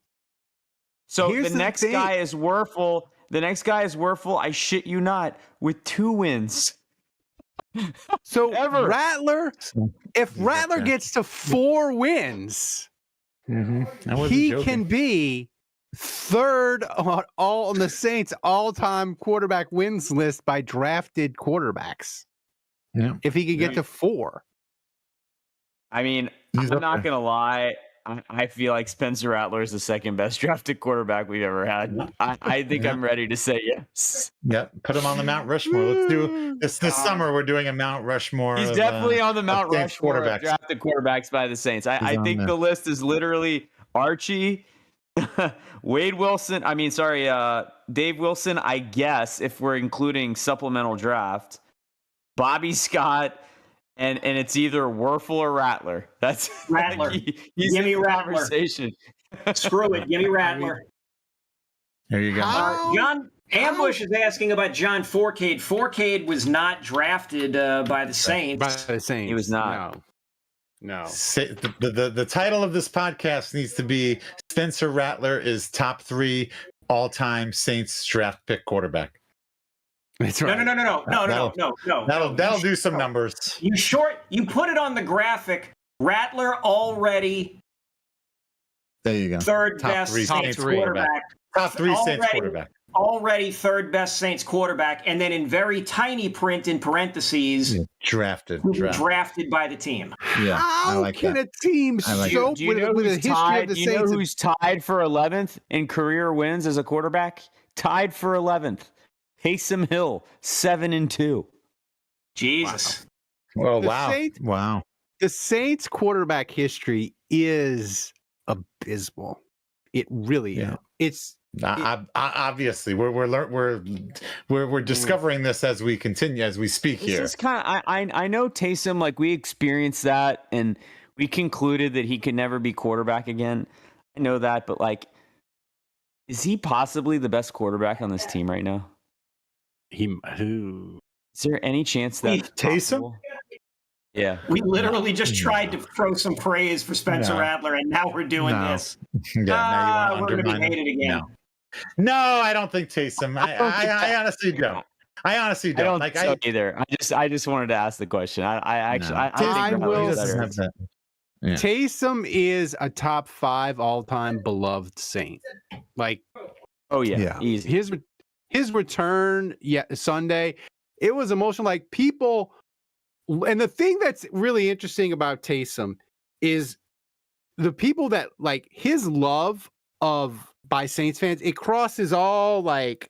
so here's the next thing. guy is Werfel. The next guy is Werfel, I shit you not, with 2 wins. So Ever. Rattler, if Rattler gets to 4 wins, he can be third on the Saints all-time quarterback wins list by drafted quarterbacks. Yeah. If he could get to 4. I mean, He's I'm up not there. going to lie. I feel like Spencer Rattler is the second best drafted quarterback we've ever had. I think I'm ready to say yes. Yep. Put him on the Mount Rushmore. Let's do this summer. We're doing a Mount Rushmore. He's of, definitely on the Mount Saints Rushmore of drafted quarterbacks by the Saints. I on think there. the list is literally Archie, Wade Wilson. Dave Wilson, I guess, if we're including supplemental draft, Bobby Scott, and it's either Werfel or Rattler. That's Rattler. He's Give me in the Rattler. conversation. Screw it. Give me Rattler. There you go. John Ambush is asking about John Forcade. Forcade was not drafted by the Saints. By the Saints. He was not. No. The title of this podcast needs to be Spencer Rattler is top 3 all-time Saints draft pick quarterback. That's right. No. That'll do some numbers. You put it on the graphic. Rattler already There you go. third Top best 3 Saints quarterback. Top 3 Saints quarterback. Already third best Saints quarterback, and then in very tiny print in parentheses, Drafted by the team. Yeah, I How like can that. a team so Do you know with a who's history tied? of the Do you know Saints? who's tied for 11th in career wins as a quarterback? Tied for 11th. Taysom Hill, 7-2. Jesus. Oh, The wow. Saints- Wow. The Saints quarterback history is abysmal. It really is. It's Obviously, we're discovering this as we continue, as we speak here. This is kind of I know Taysom, like, we experienced that and we concluded that he could never be quarterback again. I know that, but like, is he possibly the best quarterback on this team right now? who? Is there any chance that Taysom? Yeah. We literally just tried to throw some praise for Spencer Rattler, and now we're doing this. Yeah, now you want to we're going to undermine be hated again. No, I don't think Taysom. I honestly don't. I honestly don't. I don't Like think so either. I just wanted to ask the question. I think I will- Rattler's doesn't better. have that. Yeah. Taysom is a top 5 all-time beloved Saint. Like Oh yeah, Yeah. easy. his return Sunday, it was emotional. Like, people, and the thing that's really interesting about Taysom is the people that, like, his love by Saints fans, it crosses all, like,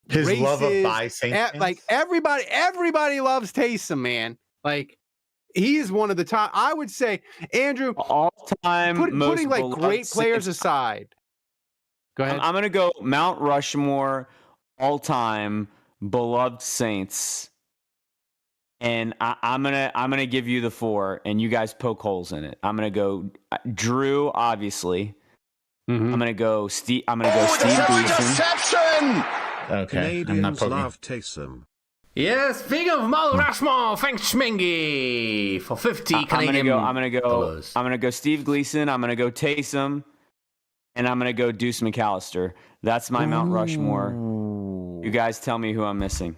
His races, love of by Saints fans? like everybody loves Taysom, man. Like, he is one of the top, I would say, Andrew, All time putting like great players aside. Go ahead. I'm gonna go Mount Rushmore, all time beloved Saints, and I'm gonna give you the 4, and you guys poke holes in it. I'm gonna go Drew, obviously. Mhm. I'm gonna go Steve. I'm gonna go Steve Gleason. Okay, I'm not Canadians poking. love Taysom. Yes, speaking of Mount Rushmore, thanks Schmingy for 50 Canadian I'm gonna dollars. go Steve Gleason. I'm gonna go Taysom, and I'm gonna go Deuce McAllister. That's my Mount Rushmore. You guys tell me who I'm missing.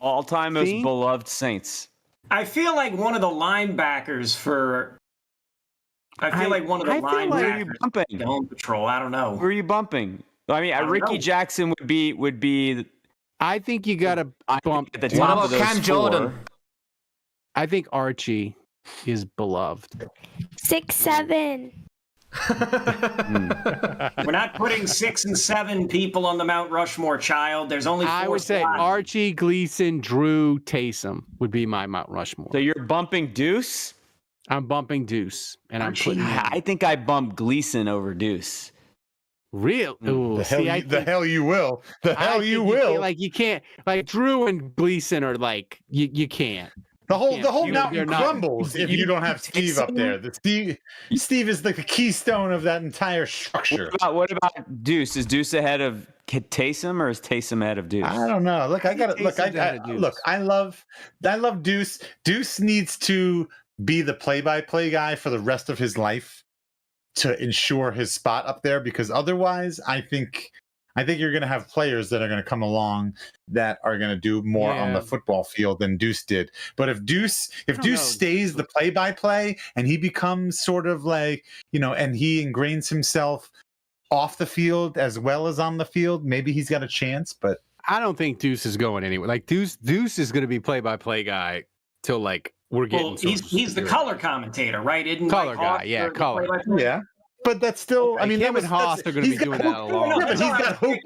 All time most think- beloved Saints. I feel like one of the linebackers for. I feel like one of the I feel like- Who are you linebackers. bumping? Home Patrol. I don't know. Who are you bumping? I mean, don't Ricky know. Jackson would be I think you got to I bump. think at the What top about of those Cam 4. Jordan? I think Archie is beloved. 6'7". We're not putting 6 and 7 people on the Mount Rushmore, child. There's only 4 I would say slots. Archie, Gleason, Drew, Taysom would be my Mount Rushmore. So you're bumping Deuce? I'm bumping Deuce, and Archie. I'm putting. I think I bumped Gleason over Deuce. Real? Ooh, The hell, see, I the think- hell you will. The I hell think you will. Like you can't. Like Drew and Gleason are like you can't. The whole they're mountain not- crumbles if you don't have Steve up there. Steve is the keystone of that entire structure. What about Deuce? Is Deuce ahead of Taysom or is Taysom ahead of Deuce? I don't know. Look, I got to look. Taysom's out of Deuce. Look. I love Deuce. Deuce needs to be the play-by-play guy for the rest of his life to ensure his spot up there, because otherwise, I think you're going to have players that are going to come along that are going to do more on the football field than Deuce did. But if Deuce stays the play-by-play and he becomes sort of like, and he ingrains himself off the field as well as on the field, maybe he's got a chance. But I don't think Deuce is going anywhere. Like Deuce is going to be play-by-play guy till like we're getting. Well, he's the color commentator, right? Isn't Color Mike guy, Hawk yeah, the color. play-by-play? yeah. But that's still, I mean, him and Haas are going to be doing that a lot. Yeah, but he's got Hoke.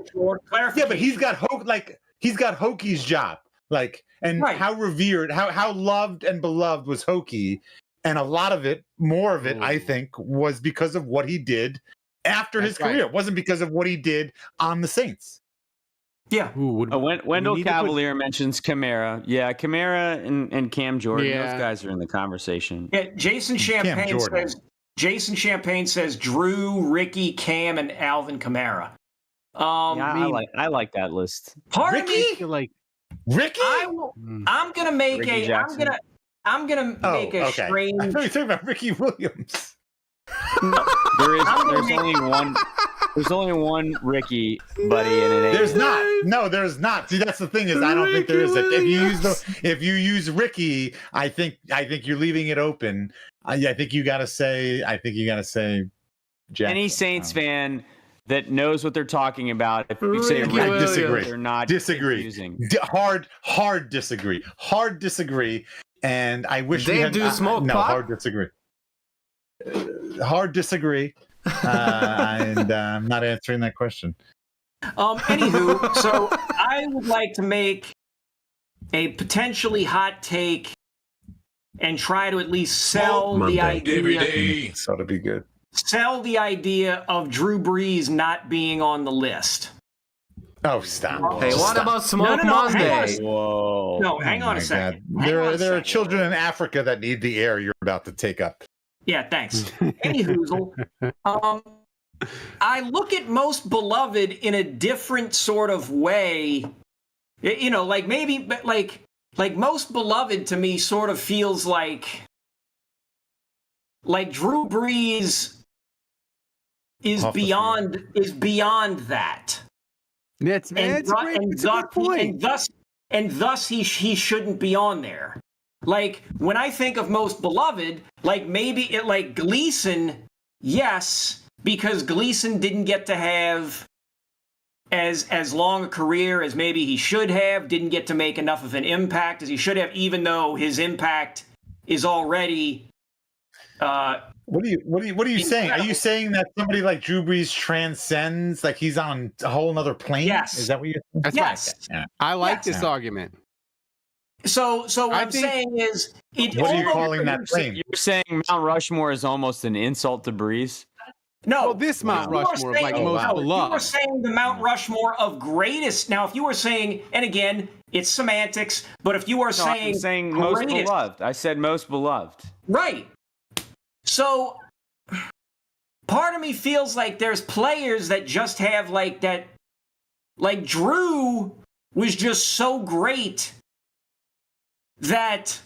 Yeah, but he's got Hoke. Like he's got Hoki's job. Like, and how revered, how loved and beloved was Hokie, and a lot of it, more of it, I think, was because of what he did after his career. It wasn't because of what he did on the Saints. Yeah. Wendell Cavalier mentions Kamara. Yeah, Kamara and Cam Jordan. Those guys are in the conversation. Yeah, Jason Champagne says Drew, Ricky, Cam, and Alvin Kamara. I like that list. Part of me, like Ricky. I'm gonna make Ricky Jackson. I'm gonna make a strange. I thought you were talking about Ricky Williams. There's only one Ricky, buddy, in it. There's not. No, there's not. See, that's the thing is, I don't think there is. If you use Ricky, I think you're leaving it open. I think you got to say. Jackson. Any Saints fan that knows what they're talking about, if you say Ricky, I disagree. They're not confusing. Hard disagree. And I wish they we had, do smoke no, pot? hard disagree. Hard disagree. And I'm not answering that question. Anywho, so I would like to make a potentially hot take and try to at least sell the idea. So to be good. Sell the idea of Drew Brees not being on the list. Oh, stop! Hey, what about Smoke Monday? Whoa! No, hang on a second. There are children in Africa that need the air you're about to take up. Yeah, thanks. Anyhoozle, I look at Most Beloved in a different sort of way. Like maybe, but like Most Beloved to me sort of feels like Drew Brees is beyond that. That's a good point. And thus he shouldn't be on there. Like when I think of Most Beloved, like maybe it like Gleason, yes, because Gleason didn't get to have as long a career as maybe he should have, didn't get to make enough of an impact as he should have, even though his impact is already What are you saying? Are you saying that somebody like Drew Brees transcends, like he's on a whole nother plane? Yes. Is that what you're saying? That's yes. right. I like this argument. So what I'm saying is, what are you calling that plane? You're saying Mount Rushmore is almost an insult to Brees? No, well, this Mount Rushmore is like most beloved. If you were saying the Mount Rushmore of greatest, now if you were saying, and again, it's semantics, but if you are saying most beloved, I said most beloved. Right. So part of me feels like there's players that just have like that, like Drew was just so great that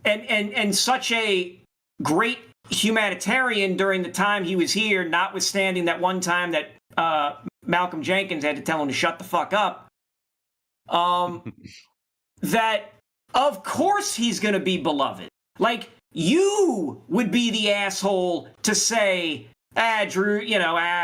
and such a great humanitarian during the time he was here, notwithstanding that one time that Malcolm Jenkins had to tell him to shut the fuck up, that of course he's going to be beloved. Like, you would be the asshole to say, Drew,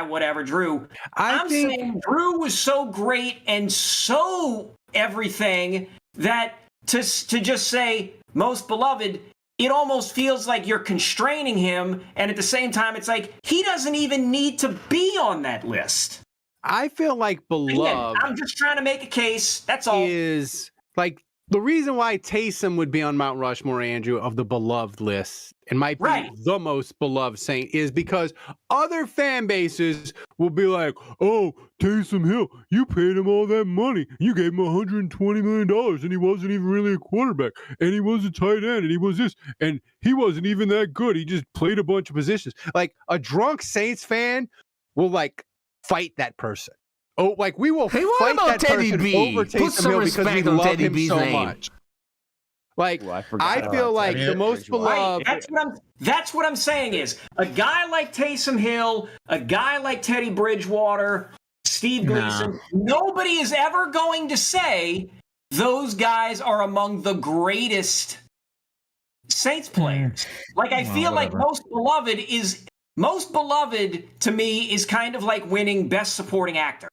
whatever, Drew. I'm saying Drew was so great and so everything that to just say most beloved, it almost feels like you're constraining him, and at the same time, it's like he doesn't even need to be on that list. I feel like beloved. Again, I'm just trying to make a case. That's all. Is like the reason why Taysom would be on Mount Rushmore, Andrew, of the beloved list and might be the most beloved Saint is because other fan bases will be like, oh, Taysom Hill, you paid him all that money. You gave him $120 million and he wasn't even really a quarterback and he was a tight end and he was this and he wasn't even that good. He just played a bunch of positions. Like a drunk Saints fan will like fight that person. Oh, like we will fight that Teddy person B? over Taysom Hill because we love Teddy him B's so name. much. Like, I feel like the most beloved. That's what I'm saying is a guy like Taysom Hill, a guy like Teddy Bridgewater, Steve Gleason, nobody is ever going to say those guys are among the greatest Saints players. Like, I feel like most beloved to me is kind of like winning Best Supporting Actor.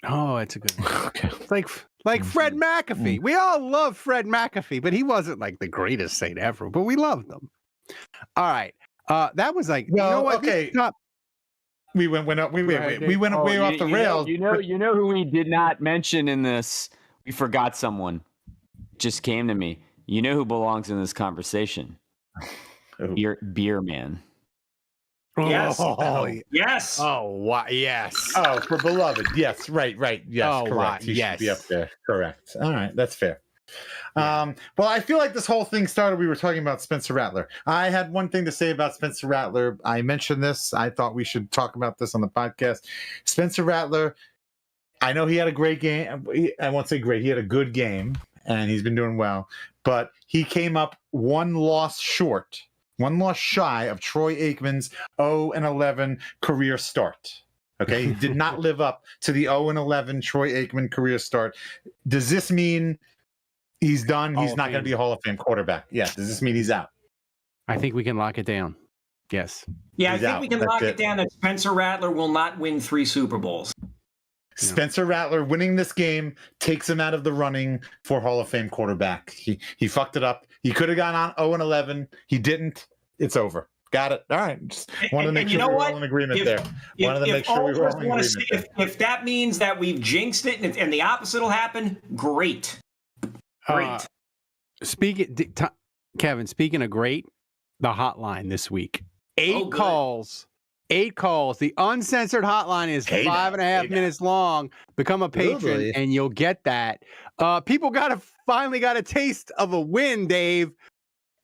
Oh, it's a good one. Okay. Like Fred McAfee. We all love Fred McAfee, but he wasn't like the greatest Saint ever, but we loved him. All right. That was like, well, you know what? Okay. We went way off the rails. You know who we did not mention in this? We forgot someone. Just came to me. You know who belongs in this conversation? Beer Man. Yes. Oh, yes. Oh, wow. Yes. Oh, for beloved. Yes. Right. Yes. Oh, correct. wow. He Yes. should be up there. Correct. All right. That's fair. Well, I feel like this whole thing started. We were talking about Spencer Rattler. I had one thing to say about Spencer Rattler. I mentioned this. I thought we should talk about this on the podcast. Spencer Rattler, I know he had a great game. I won't say great. He had a good game, and he's been doing well. But he came up one loss shy of Troy Aikman's 0-11 career start. Okay, he did not live up to the 0-11 Troy Aikman career start. Does this mean he's done? He's not going to be a Hall of Fame quarterback. Yeah. Does this mean he's out? I think we can lock it down. Yes. Yeah, He's I think out. we can lock it down that Spencer Rattler will not win 3 Super Bowls. Spencer Rattler winning this game takes him out of the running for Hall of Fame quarterback. He fucked it up. He could have gone on 0-11. He didn't. It's over. Got it. All right. Just wanted to make sure we were all in agreement there. Wanted to make sure we were all in agreement there. If that means that we've jinxed it and the opposite will happen, great. Great. Kevin, speaking of great, the hotline this week. 8 calls. 8 calls. The uncensored hotline is 5.5 minutes long. Become a patron and you'll get that. People finally got a taste of a win, Dave.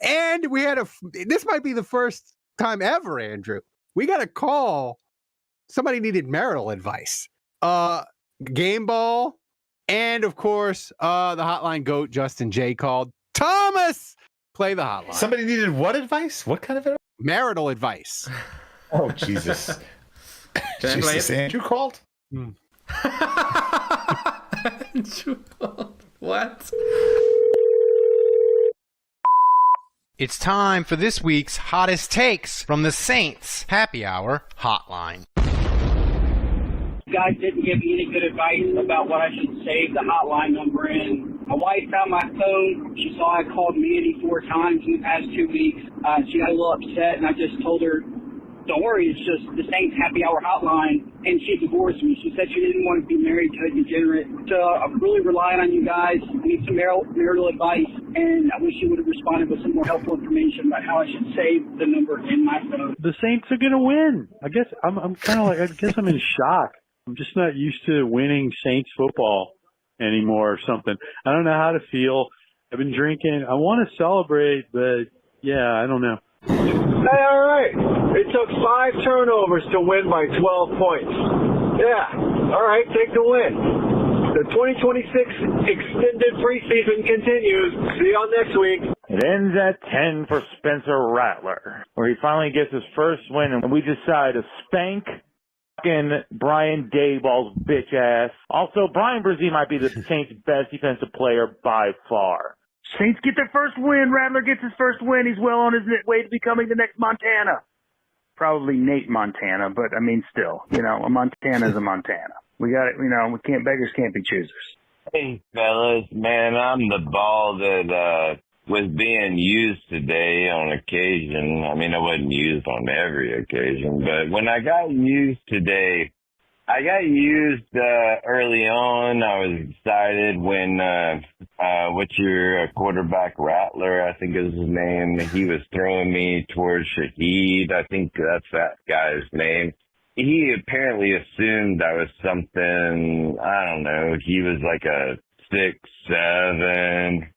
And we had this might be the first time ever, Andrew. We got a call. Somebody needed marital advice. Game ball. And of course, the hotline goat, Justin J called. Thomas, play the hotline. Somebody needed what advice? What kind of advice? Marital advice. Oh, Jesus. Jesus, Andrew called? Andrew called. What? It's time for this week's hottest takes from the Saints Happy Hour Hotline. You guys didn't give me any good advice about what I should save the hotline number in. My wife found my phone. She saw I called Mandy 4 times in the past 2 weeks. She got a little upset, and I just told her, don't worry, it's just the Saints Happy Hour Hotline, and she divorced me. She said she didn't want to be married to a degenerate. So I'm really relying on you guys. I need some marital advice, and I wish you would have responded with some more helpful information about how I should save the number in my phone. The Saints are going to win. I guess I'm kind of like, I guess I'm in shock. I'm just not used to winning Saints football anymore or something. I don't know how to feel. I've been drinking. I want to celebrate, but yeah, I don't know. Hey, all right. It took 5 turnovers to win by 12 points. Yeah. All right, take the win. The 2026 extended preseason continues. See y'all next week. It ends at 10 for Spencer Rattler, where he finally gets his first win, and we decide to spank Brian Dayball's bitch ass. Also, Brian Brzee might be the Saints' best defensive player by far. Saints get their first win. Rattler gets his first win. He's well on his way to becoming the next Montana. Probably Nate Montana, but I mean, still, a Montana is a Montana. We got it. Beggars can't be choosers. Hey, fellas, man, I'm the ball that was being used today on occasion. I mean, I wasn't used on every occasion, but when I got used today, I got used early on. I was excited when what's your quarterback, Rattler, I think is his name. He was throwing me towards Shaheed. I think that's that guy's name. He apparently assumed I was something, I don't know, he was like a 6'7"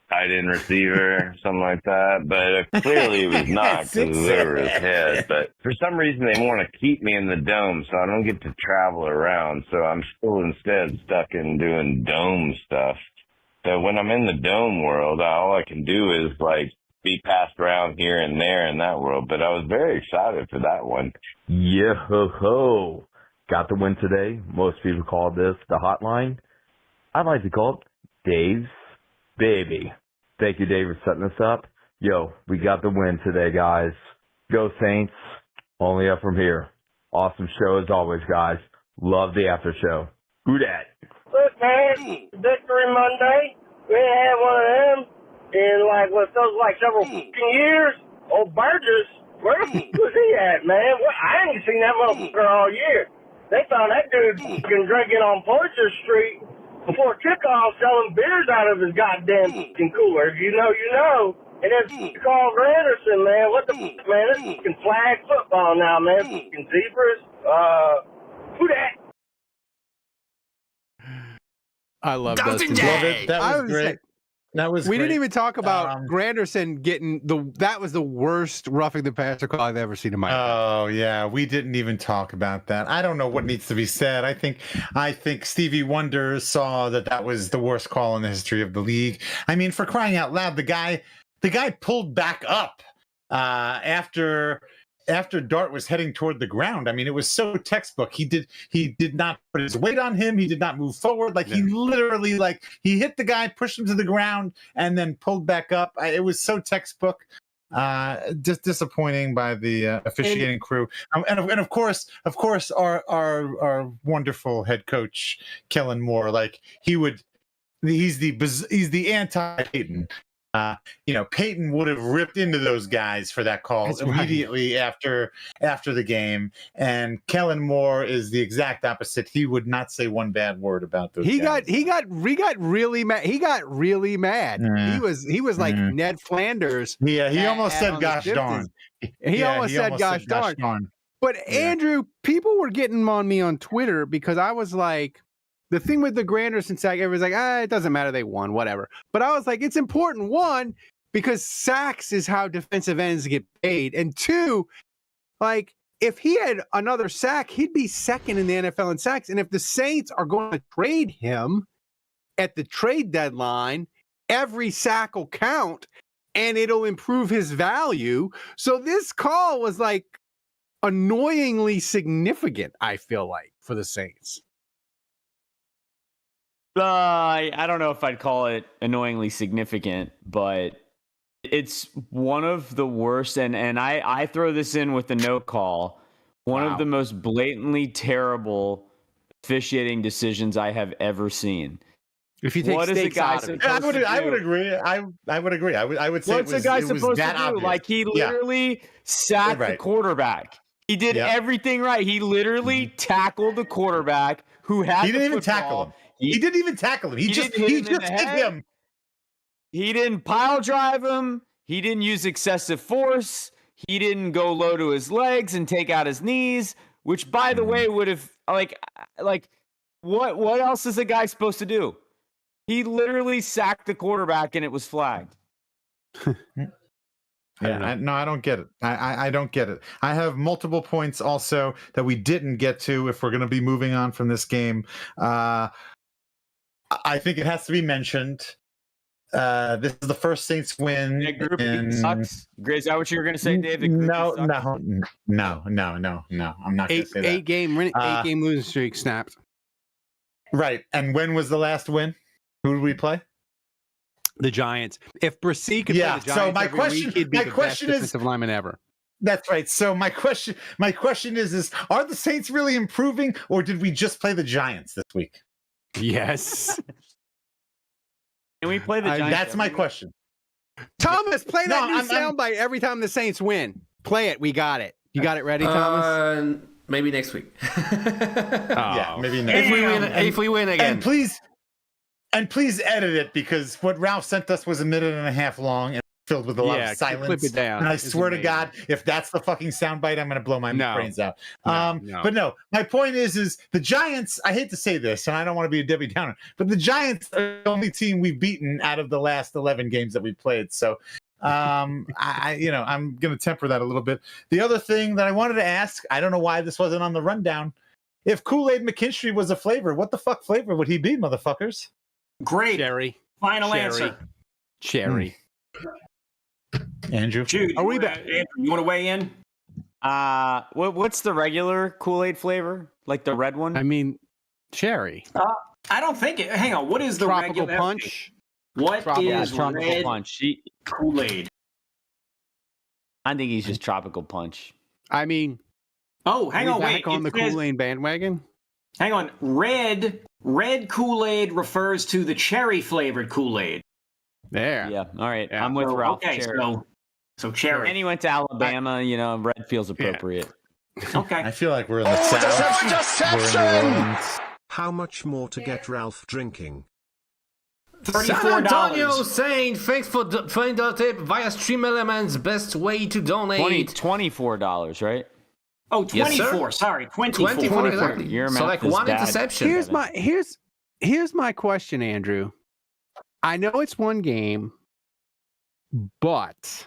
tight end receiver, something like that. But clearly it was not because it was over his head. But for some reason they want to keep me in the dome so I don't get to travel around. So I'm still instead stuck in doing dome stuff. So when I'm in the dome world, all I can do is like be passed around here and there in that world. But I was very excited for that one. Yeah, ho, ho. Got the win today. Most people call this the hotline. I'd like to call it Dave's Baby. Thank you, Dave, for setting this up. Yo, we got the win today, guys. Go Saints. Only up from here. Awesome show as always, guys. Love the after show. Who dat? Look, man, Victory Monday. We ain't had one of them in like what feels like several fucking years. Old Burgess, where the fuck was he at, man? I ain't seen that motherfucker all year. They found that dude fucking drinking on Poitras Street before kickoff, selling beers out of his goddamn fucking cooler. You know. And then Carl Granderson, man. What the fuck, man? This is fucking flag football now, man. Fucking zebras. Who that? I love Dustin. Love it. That was great. That was. We great. didn't even talk about Granderson getting that was the worst roughing the passer call I've ever seen in my life. Oh yeah, we didn't even talk about that. I don't know what needs to be said. I think Stevie Wonder saw that was the worst call in the history of the league. I mean, for crying out loud, the guy pulled back up after Dart was heading toward the ground. I mean, it was so textbook. He did not put his weight on him. He did not move forward. He literally he hit the guy, pushed him to the ground, and then pulled back up. It was so textbook. Just disappointing by the officiating crew. And of course, our wonderful head coach Kellen Moore. He's the anti-Peyton. Peyton would have ripped into those guys for that call immediately after the game, and Kellen Moore is the exact opposite. He would not say one bad word about those. He got really mad. He got really mad. Yeah. He was like Ned Flanders. Yeah, he almost said "gosh darn." He almost said "gosh darn." But Andrew, people were getting on me on Twitter because I was like, the thing with the Granderson sack, everybody's like, it doesn't matter, they won, whatever. But I was like, it's important, one, because sacks is how defensive ends get paid. And two, if he had another sack, he'd be second in the NFL in sacks. And if the Saints are going to trade him at the trade deadline, every sack will count and it'll improve his value. So this call was annoyingly significant, I feel like, for the Saints. I don't know if I'd call it annoyingly significant, but it's one of the worst, and I throw this in with the no call, one of the most blatantly terrible officiating decisions I have ever seen. If you take what is a guy supposed I would to do? agree. I would agree. I would say What's a guy supposed to do? Obvious. He literally sacked the quarterback. He did everything right. He literally tackled the quarterback who had He didn't even tackle him. He didn't even tackle him. He just hit him. He didn't pile drive him. He didn't use excessive force. He didn't go low to his legs and take out his knees, which, by the way, would have what else is a guy supposed to do? He literally sacked the quarterback and it was flagged. I don't get it. I don't get it. I have multiple points also that we didn't get to if we're going to be moving on from this game. I think it has to be mentioned. This is the first Saints win. That group sucks. Is that what you were going to say, Dave? No. I'm not going to say that. Eight game losing streak snapped. Right. And when was the last win? Who did we play? The Giants. If Brissy could play the Giants so my every question, week, he'd be my the question best is, defensive lineman ever. That's right. So my question is, are the Saints really improving, or did we just play the Giants this week? Yes. Can we play the Giants? That's my question. Thomas, play that new soundbite every time the Saints win. Play it. We got it. You got it ready, Thomas? Maybe next week. Yeah, maybe next if we win. If we win again, and please edit it, because what Ralph sent us was 1.5 minutes long and filled with a lot of silence. Clip it down. And I It's swear to amazing. God, if that's the fucking soundbite, I'm going to blow my brains out. No. But no, my point is the Giants. I hate to say this, and I don't want to be a Debbie Downer, but the Giants are the only team we've beaten out of the last 11 games that we've played. So, I'm going to temper that a little bit. The other thing that I wanted to ask, I don't know why this wasn't on the rundown. If Kool-Aid McKinstry was a flavor, what the fuck flavor would he be, motherfuckers? Great. Cherry. Final Cherry. answer. Cherry. Andrew, Jude, Are we back? Andrew, you want to weigh in? What's the regular Kool-Aid flavor? Like the red one? I mean, cherry. I don't think it. Hang on. What is the Tropical regular punch. What is tropical red punch. Kool-Aid? I think he's just tropical punch. I mean, Oh, hang we on. back Wait. on It the says- Kool-Aid bandwagon. Hang on. Red Kool-Aid refers to the cherry flavored Kool-Aid. There. Yeah. All right. Yeah. I'm with So, Ralph. okay, Cherry. so cherry. And he went to Alabama. Red feels appropriate. Okay. I feel like we're in the South. We're in New Orleans. How much more to get Ralph drinking? San Antonio saying thanks for the $20 tip via Stream Elements. Best way to donate. $24, right? Oh, 24. Yes, sir. Sorry, 24. 24, exactly. Your So math like is one bad. interception. Here's my question, Andrew. I know it's one game, but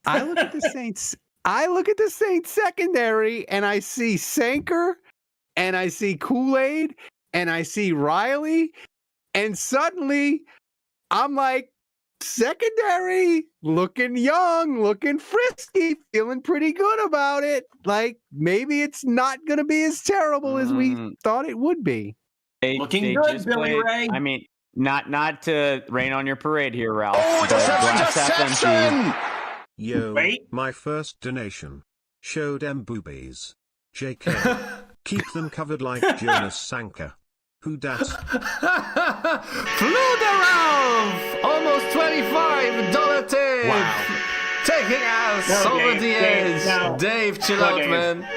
I look at the Saints. I look at the Saints secondary, and I see Sanker, and I see Kool-Aid, and I see Riley, and suddenly I'm like, secondary, looking young, looking frisky, feeling pretty good about it. Like, maybe it's not going to be as terrible as we thought it would be. Looking good, Billy Ray. I mean, not to rain on your parade here, Ralph. But glass half empty. Yo, Wait. my first donation. Showed them boobies. JK. Keep them covered like Jonas Sanker. Who dat? Flew the Ralph! Almost $25 tip! Wow. Taking us No, over Dave, the Dave, edge. no. Dave, chill No, out, Dave. man.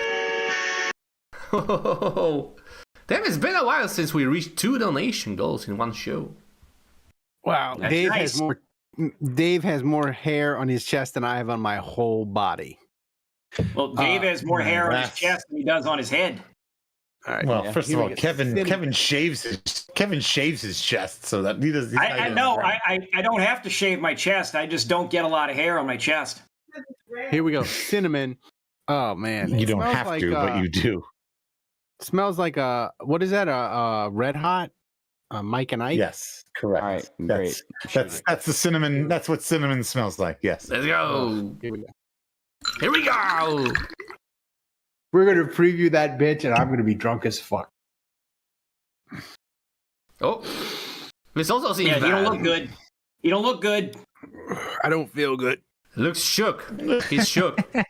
Damn, it's been a while since we reached 2 donation goals in one show. Wow. That's Dave nice. Dave has more hair on his chest than I have on my whole body. Well, Dave has more hair on his that's- chest than he does on his head. All right. Well, Yeah. first of Here we all, go. Kevin shaves his chest so that he does. I know. I don't have to shave my chest. I just don't get a lot of hair on my chest. Here we go. Cinnamon. Oh man. You It don't smells have like, to, but you do. Smells like a what is that? A Red Hot? Mike and Ike? Yes, correct. All right, That's, great. that's the cinnamon. That's what cinnamon smells like. Yes. Let's go. Here we go. Here we go. We're gonna preview that bitch, and I'm gonna be drunk as fuck. Oh. This also seems Yeah, bad. you don't look good. You don't look good. I don't feel good. Looks shook. He's shook. All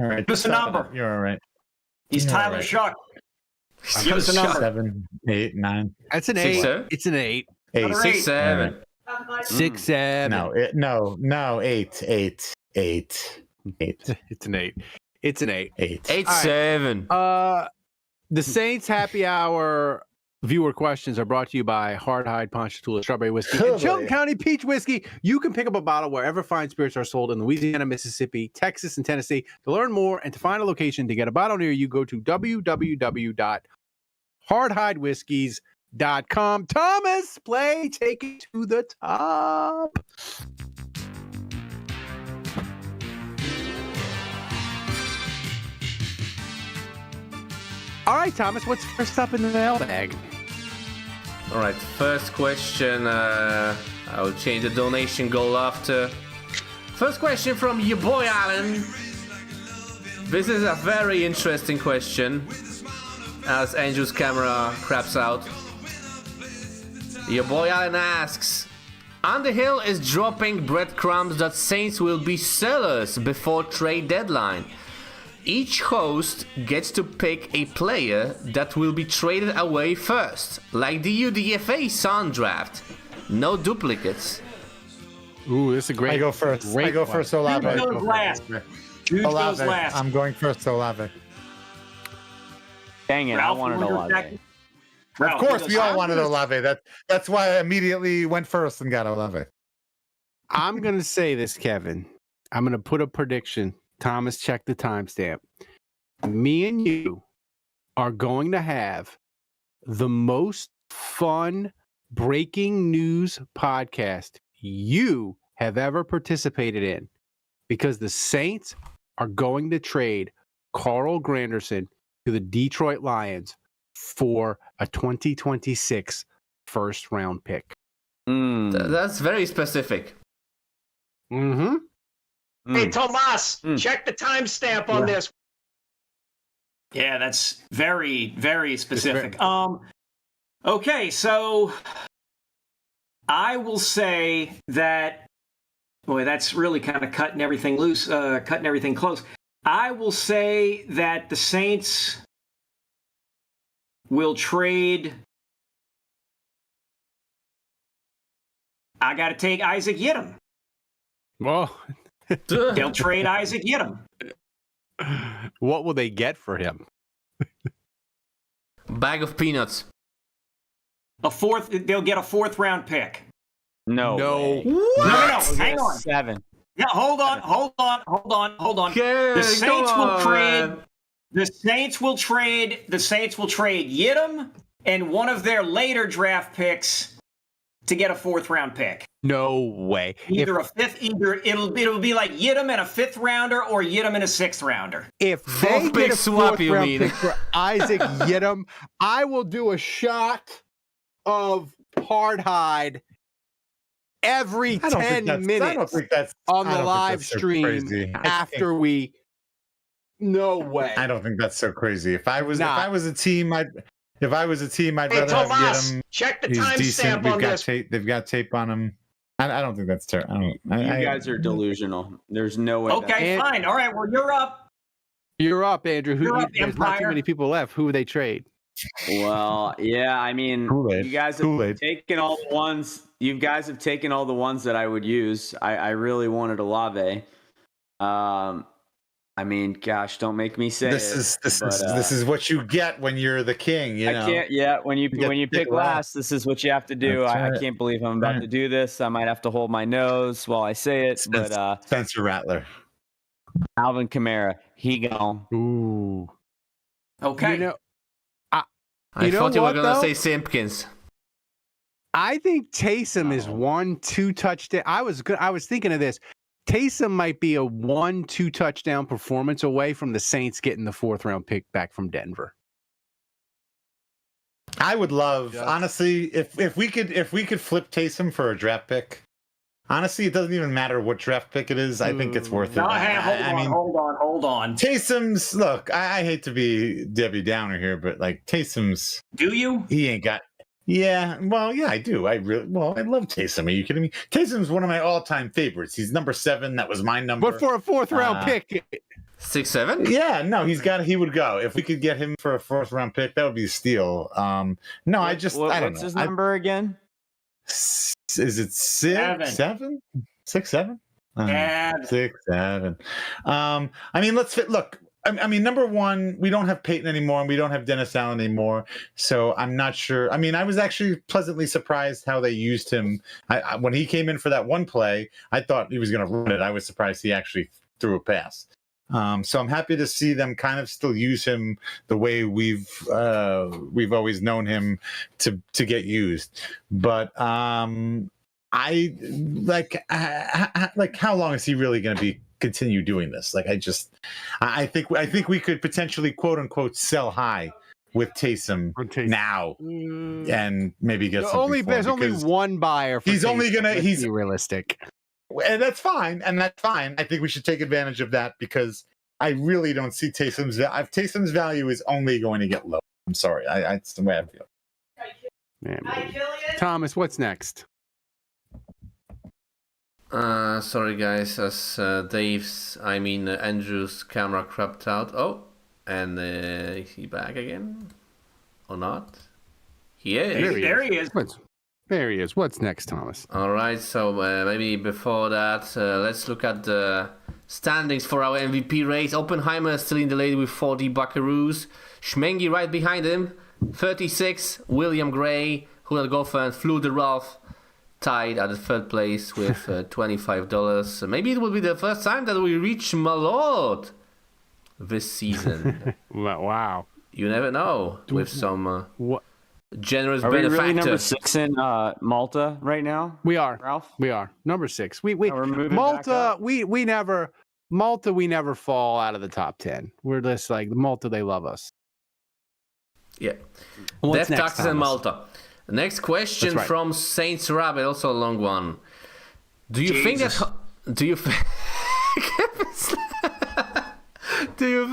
right. Give us a number. You're all right. He's You're Tyler right. Shuck. Give us a number. 7, 8, 9, That's an 6, 8. 7. It's an 8. 8. Another 6, eight. 7. 6, 7. No, 8. It's an 8. It's an 8. 8. 8, All right. 7. The Saints Happy Hour viewer questions are brought to you by Hard Hide Ponchatoula Strawberry Whiskey Oh, and Chilton boy. County Peach Whiskey. You can pick up a bottle wherever fine spirits are sold in Louisiana, Mississippi, Texas, and Tennessee. To learn more and to find a location to get a bottle near you, go to www.hardhidewhiskies.com. Thomas, take it to the top. All right, Thomas, what's first up in the mailbag? All right, first question. I'll change the donation goal after. First question from your boy Alan. This is a very interesting question as Andrew's camera craps out. Your boy Alan asks, Underhill is dropping breadcrumbs that Saints will be sellers before trade deadline. Each host gets to pick a player that will be traded away first, like the UDFA Sun draft. No duplicates. Ooh, this is a great. I go first. I go first, Olave. Jude goes last. Jude goes Olave. last. I'm going first, Olave. Dang it, Ralph, I wanted you wanna go Olave. second? Of Ralph, course, you we go all second? wanted Olave. That's why I immediately went first and got Olave. I'm going to say this, Kevin. I'm going to put a prediction. Thomas, check the timestamp. Me and you are going to have the most fun breaking news podcast you have ever participated in, because the Saints are going to trade Carl Granderson to the Detroit Lions for a 2026 first round pick. That's very specific. Mm-hmm. Hey, Tomas, check the timestamp on this. Yeah, that's very, very specific. Okay, so I will say that. Boy, that's really kind of cutting everything loose, cutting everything close. I will say that the Saints will trade. I got to take Isaac Yiadom. Well, they'll trade Isaac Yiadom. What will they get for him? Bag of peanuts. They'll get a 4th round pick. No. No, hang on. 7. Yeah, hold on. Okay, The Saints will trade. man. The Saints will trade Yiadom and one of their later draft picks to get a 4th round pick. No way. Either it'll be like Yiadom and a 5th rounder, or Yiadom and a 6th rounder. If they Fourth get pick a swap, 4th you round mean. pick for Isaac Yiadom, I will do a shot of hard hide every 10 minutes I don't think that's on the I don't think live that's so stream crazy. after we. No way. I don't think that's so crazy. If I was a team, I'd Hey, rather Tomas, have Yiadom. check the He's decent. timestamp on this. They've got tape on him. I don't think that's terrible. You guys are delusional. There's no way. Okay, fine. All right. Well, you're up. You're up, Andrew. You're up, There's not too Empire. many people left. Who would they trade? Well, yeah, I mean, Kool-Aid. you guys have taken all the ones. You guys have taken all the ones that I would use. I really wanted Olave. I mean, gosh, don't make me say This is what you get when you're the king. You know? I can't. Yeah, when you pick last, this is what you have to do. That's I right. can't believe I'm about to do this. I might have to hold my nose while I say it. But Spencer Rattler, Alvin Kamara, he gone. Ooh. Okay. You know, I You know thought you were what, going to though? say Simpkins. I think Taysom is 1-2 touchdown. I was thinking of this. Taysom might be a 1-2 touchdown performance away from the Saints getting the 4th round pick back from Denver. I would love honestly if we could flip Taysom for a draft pick. Honestly, it doesn't even matter what draft pick it is. I think it's worth it. No, hold on. Taysom's look. I hate to be Debbie Downer here, but like Taysom's. Do you? He ain't got. Yeah, well, yeah, I do. I love Taysom. Are you kidding me? Taysom's one of my all-time favorites. He's number 7. That was my number. But for a 4th round pick, 6-7. Yeah, no, he would go if we could get him for a 4th round pick. That would be a steal. No, I don't know. What's his number again? Is it 6, 7? 6, 7? 6, 7. I mean, look. I mean, number one, we don't have Peyton anymore, and we don't have Dennis Allen anymore. So I'm not sure. I mean, I was actually pleasantly surprised how they used him. When he came in for that one play, I thought he was going to run it. I was surprised he actually threw a pass. So I'm happy to see them kind of still use him the way we've always known him to get used. But I like how long is he really going to continue doing this? Like I think we could potentially quote unquote sell high with Taysom now and maybe get something. There's only one buyer. For he's Taysom. only gonna. He's realistic. And that's fine. I think we should take advantage of that because I really don't see Taysom's value is only going to get low. I'm sorry. It's the way I feel. Thomas, what's next? Sorry guys, as Andrew's camera cropped out. Oh, and is he back again? Or not? He is. There he is. There he is. What's next, Thomas? All right, so maybe before that, let's look at the standings for our MVP race. Oppenheimer still in the lead with 40 buckaroos. Schmengi right behind him, 36. William Gray, Hunal Goffer, and Flew the Ralph tied at the third place with $25. Maybe it will be the first time that we reach Malord this season. Wow. You never know with some generous Are we benefactor. really number 6 in Malta right now? We are, Ralph. We are number 6. We we're moving back Malta. up. We never fall out of the top 10. We're just like Malta. They love us. Yeah. What's Death next, taxes and Thomas? Malta. The next question That's right. from Saints Rabbit, also a long one. Do you think Jesus. that? Do you think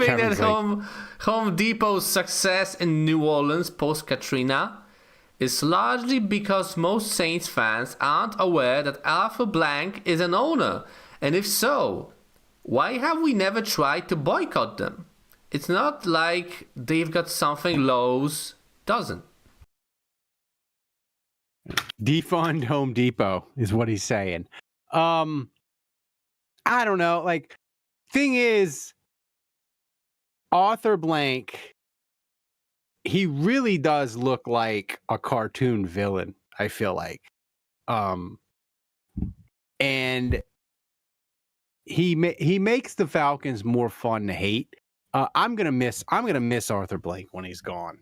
Kevin's that Home Depot's success in New Orleans post Katrina is largely because most Saints fans aren't aware that Arthur Blank is an owner? And if so, why have we never tried to boycott them? It's not like they've got something Lowe's doesn't. Defund Home Depot is what he's saying. I don't know. Like, thing is, Arthur Blank, he really does look like a cartoon villain, I feel like. And he makes the Falcons more fun to hate. I'm gonna miss Arthur Blank when he's gone.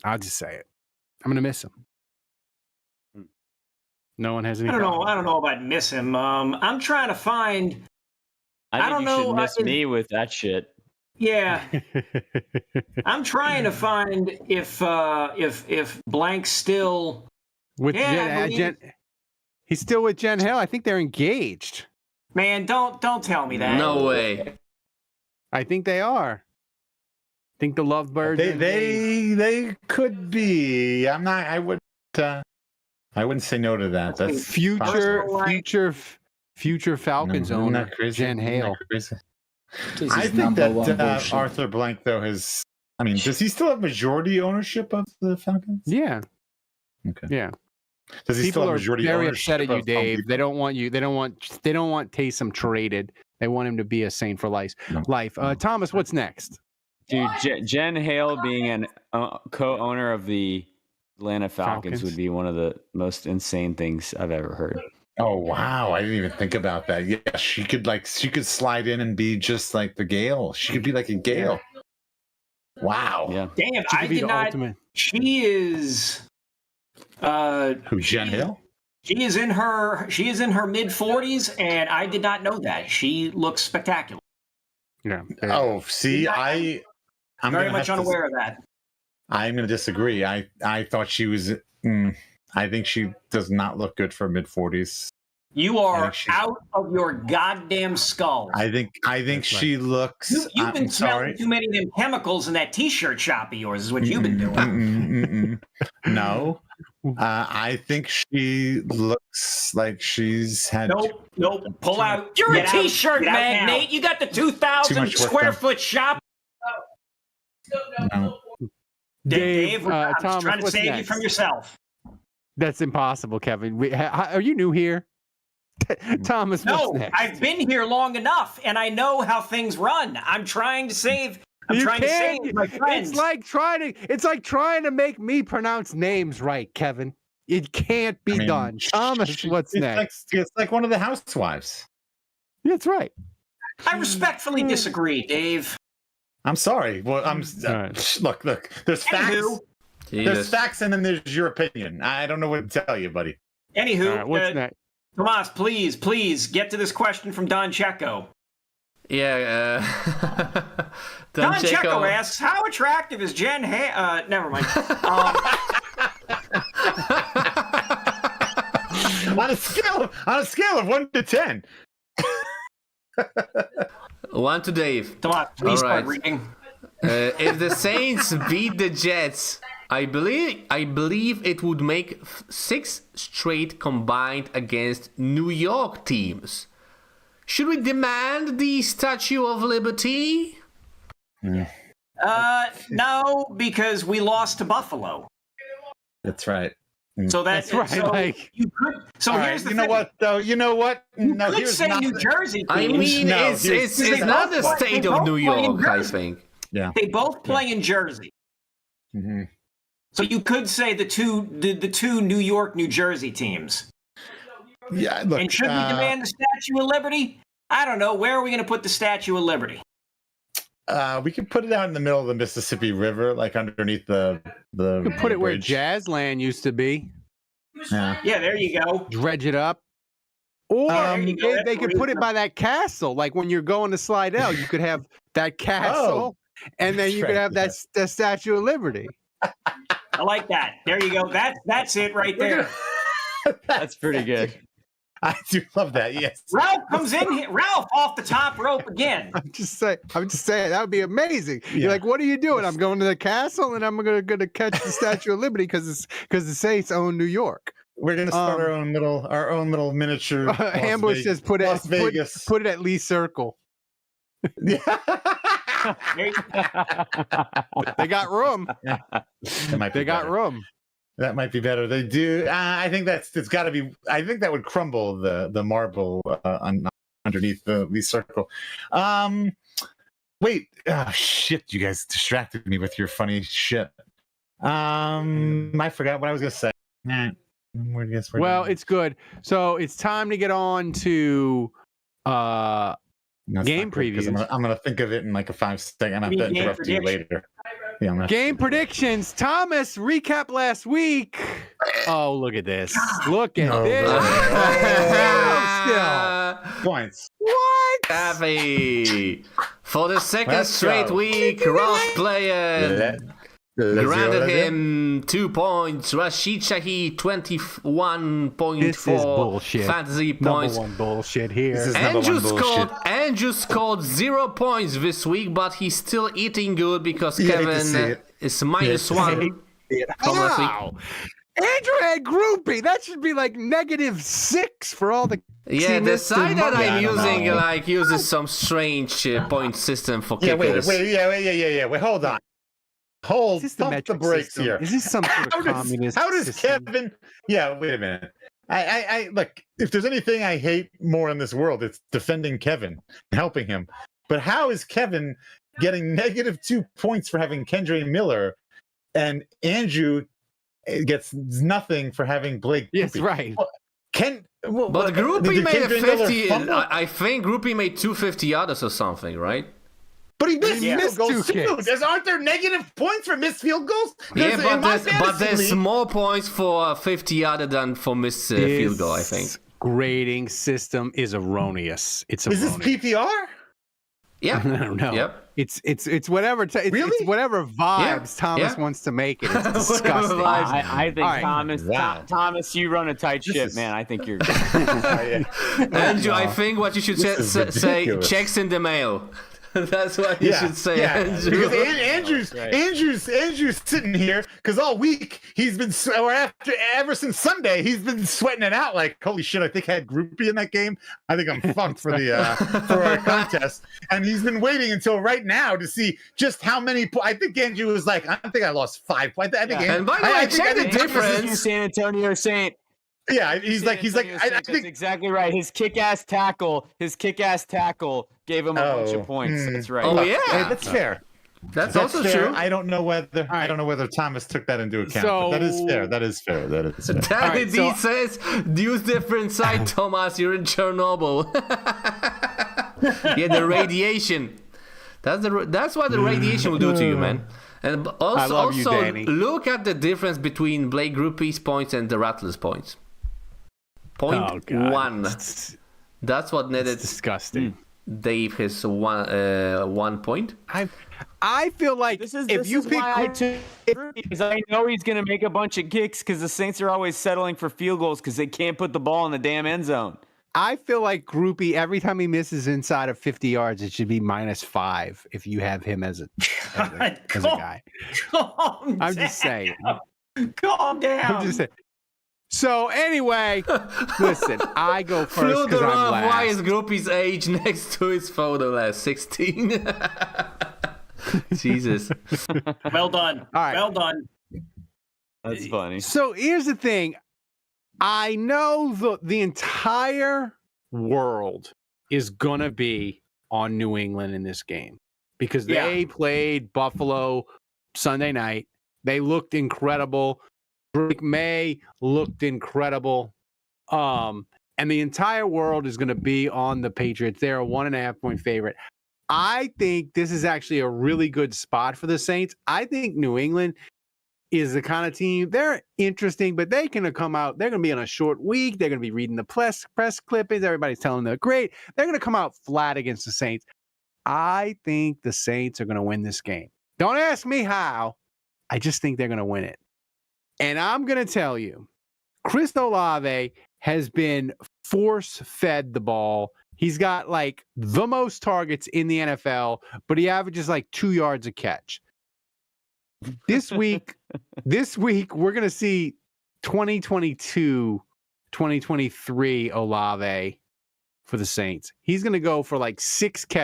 I'll just say it. I'm gonna miss him. No one has any. I don't know about miss him. I'm trying to find. I think don't you know. should miss me with that shit. Yeah, I'm trying to find if Blank's still with I believe- he's still with Jen Hill. I think they're engaged. Man, don't tell me that. No way. I think they are. I think the lovebirds. They could be. I wouldn't say no to that. That's future Falcons owner Jen Hale. I think that Arthur Blank though has. I mean, does he still have majority ownership of the Falcons? Yeah. Okay. Yeah. Does he People still have are majority very ownership upset at you, of Dave. Home They don't want you. They don't want Taysom traded. They want him to be a Saint for life. Thomas, what's next? Dude, Jen Hale being an co-owner of the Atlanta Falcons would be one of the most insane things I've ever heard. Oh wow, I didn't even think about that. Yeah, she could slide in and be just like the Gale. She could be like a Gale. Wow. Yeah. Damn, She I could be did the not. ultimate. She is. Who, Jen Hill? She is in her mid 40s, and I did not know that. She looks spectacular. Yeah. Oh, see, I'm very gonna much have to- unaware of that. I'm going to disagree. I thought she was. I think she does not look good for mid 40s. You are out of your goddamn skull. I think she looks. You've been I'm smelling sorry. too many of them chemicals in that T-shirt shop of yours. Is what you've been doing. No, I think she looks like she's had. Nope. Pull out. You're Get a out. T-shirt Get out now. magnate. You got the Too 2,000 much work square done. foot shop. No. Dave, I'm Thomas, just trying to what's save you next? from yourself. That's impossible, Kevin. Are you new here? Thomas, No, what's next? I've been here long enough, and I know how things run. I'm trying to save. I'm You trying to can't- save my friends. It's like trying to make me pronounce names right, Kevin. It can't be done. Thomas, what's next? It's like one of the housewives. That's right. I respectfully disagree, Dave. I'm sorry. Well, look. There's facts. Anywho. There's facts, and then there's your opinion. I don't know what to tell you, buddy. Anywho, All right, what's next? Tomas, please get to this question from Don Checo. Yeah. Don Checo asks, "How attractive is Jen Hale?" Never mind. On a scale of 1 to 10. 1 to Dave. Tomas, please All start right. reading. If the Saints beat the Jets, I believe it would make 6 straight combined against New York teams. Should we demand the Statue of Liberty? No, because we lost to Buffalo. That's right. So that's right. So like, you could. So All here's right, the thing. what though? You know what? No, You could here's say not New the- Jersey. I teams. mean, No, it's here's- not the both- state they of both New play in York, I Jersey. think. Yeah. They both play in Jersey. Mhm. So you could say the two New York, New Jersey teams. Yeah. Look. And should we demand the Statue of Liberty? I don't know. Where are we going to put the Statue of Liberty? We could put it out in the middle of the Mississippi River, like underneath the. you could put it where bridge. Jazzland used to be. Yeah. Yeah, there you go. Dredge it up. Or there you go. they could put it by that castle. Like when you're going to Slidell, you could have that castle, and then that's you could right, have that the Statue of Liberty. I like that. There you go. That's it right there. That's pretty good. I do love that. Yes. Ralph comes in here. Ralph off the top rope again. I'm just saying that would be amazing. You're like, what are you doing? I'm going to the castle, and I'm gonna catch the Statue of Liberty because the Saints own New York. We're gonna start our own little miniature. Ambush says put Las Vegas. Put it at Lee Circle. They got room. They got room. That might be better. They do. I think it's got to be. I think that would crumble the marble underneath the Lee Circle. Wait. Oh, shit! You guys distracted me with your funny shit. I forgot what I was gonna say. Well, it's good. So it's time to get on to game previews. I'm gonna think of it in like a 5 second. I'm gonna have to interrupt you later. Yeah, game predictions. Thomas, recap last week. Oh, look at this. Look at this. Still. Points. What? Happy. For the second straight week, Ross player granted him 2 points. Rashid Shaheed, 21.4 fantasy points. Number one bullshit here. Andrew scored 0 points this week, but he's still eating good because Kevin is -1 from last week. Andrew had groupie. That should be like -6 for all the. Yeah, the site that I'm using uses some strange point system for kickers. Wait, hold on. Hold the brakes system? here. Is this some sort of communist How does system? Kevin? Yeah, wait a minute. I look. If there's anything I hate more in this world, it's defending Kevin and helping him. But how is Kevin getting -2 points for having Kendre Miller, and Andrew gets nothing for having Blake? Yes, right. But Groupie made a 50. I think Groupie made 250 others or something, right? But he missed field goals two too. kicks. Aren't there negative points for missed field goals? Yeah, but there's more points for 50 other than for missed field goal, I think. Grading system is erroneous. It's Is erroneous. this PPR? Yeah. I don't know. Yep. It's whatever. It's whatever vibes Thomas wants to make it. It's disgusting. I think right. Thomas. Wow. Thomas, you run a tight ship, man. I think you're good. Andrew, I think what you should say, checks in the mail. That's what you should say, Andrew. Because Andrew's sitting here because all week he's been, ever since Sunday, he's been sweating it out like, holy shit, I think I had groupie in that game. I think I'm fucked for the for our contest. And he's been waiting until right now to see just how many. I think Andrew was like, I think I lost 5 points. I think. And by the way, check the difference. San Antonio Saint. Yeah, he's like, I think exactly right. His kick-ass tackle gave him a bunch of points. That's right. Oh yeah, hey, that's fair. That's also fair. true. I don't know whether Thomas took that into account. But that is fair. That is fair. Danny D says, use different side, Thomas. You're in Chernobyl. Yeah, the radiation. That's what the radiation will do to you, man. And also look at the difference between Blake Groupie's points and the Rattler's points. 0.1. That's what netted. It's disgusting. Dave his 1 point. I feel like this is why I took because I know he's going to make a bunch of kicks because the Saints are always settling for field goals because they can't put the ball in the damn end zone. I feel like Groupie, every time he misses inside of 50 yards, it should be -5 if you have him as a guy. I'm just saying. Calm down. I'm just saying. So anyway, listen, I go first because I'm last. Why is Groupie's age next to his photo last 16? Jesus. Well done. All right. Well done. That's funny. So here's the thing. I know the entire world is going to be on New England in this game because they played Buffalo Sunday night. They looked incredible. Drake May looked incredible. And the entire world is going to be on the Patriots. They're a 1.5-point favorite. I think this is actually a really good spot for the Saints. I think New England is the kind of team, they're interesting, but they can come out. They're going to be on a short week. They're going to be reading the press clippings. Everybody's telling them they're great. They're going to come out flat against the Saints. I think the Saints are going to win this game. Don't ask me how. I just think they're going to win it. And I'm going to tell you, Chris Olave has been force-fed the ball. He's got like the most targets in the NFL, but he averages like 2 yards a catch. This week, we're going to see 2022, 2023 Olave for the Saints. He's going to go for like 8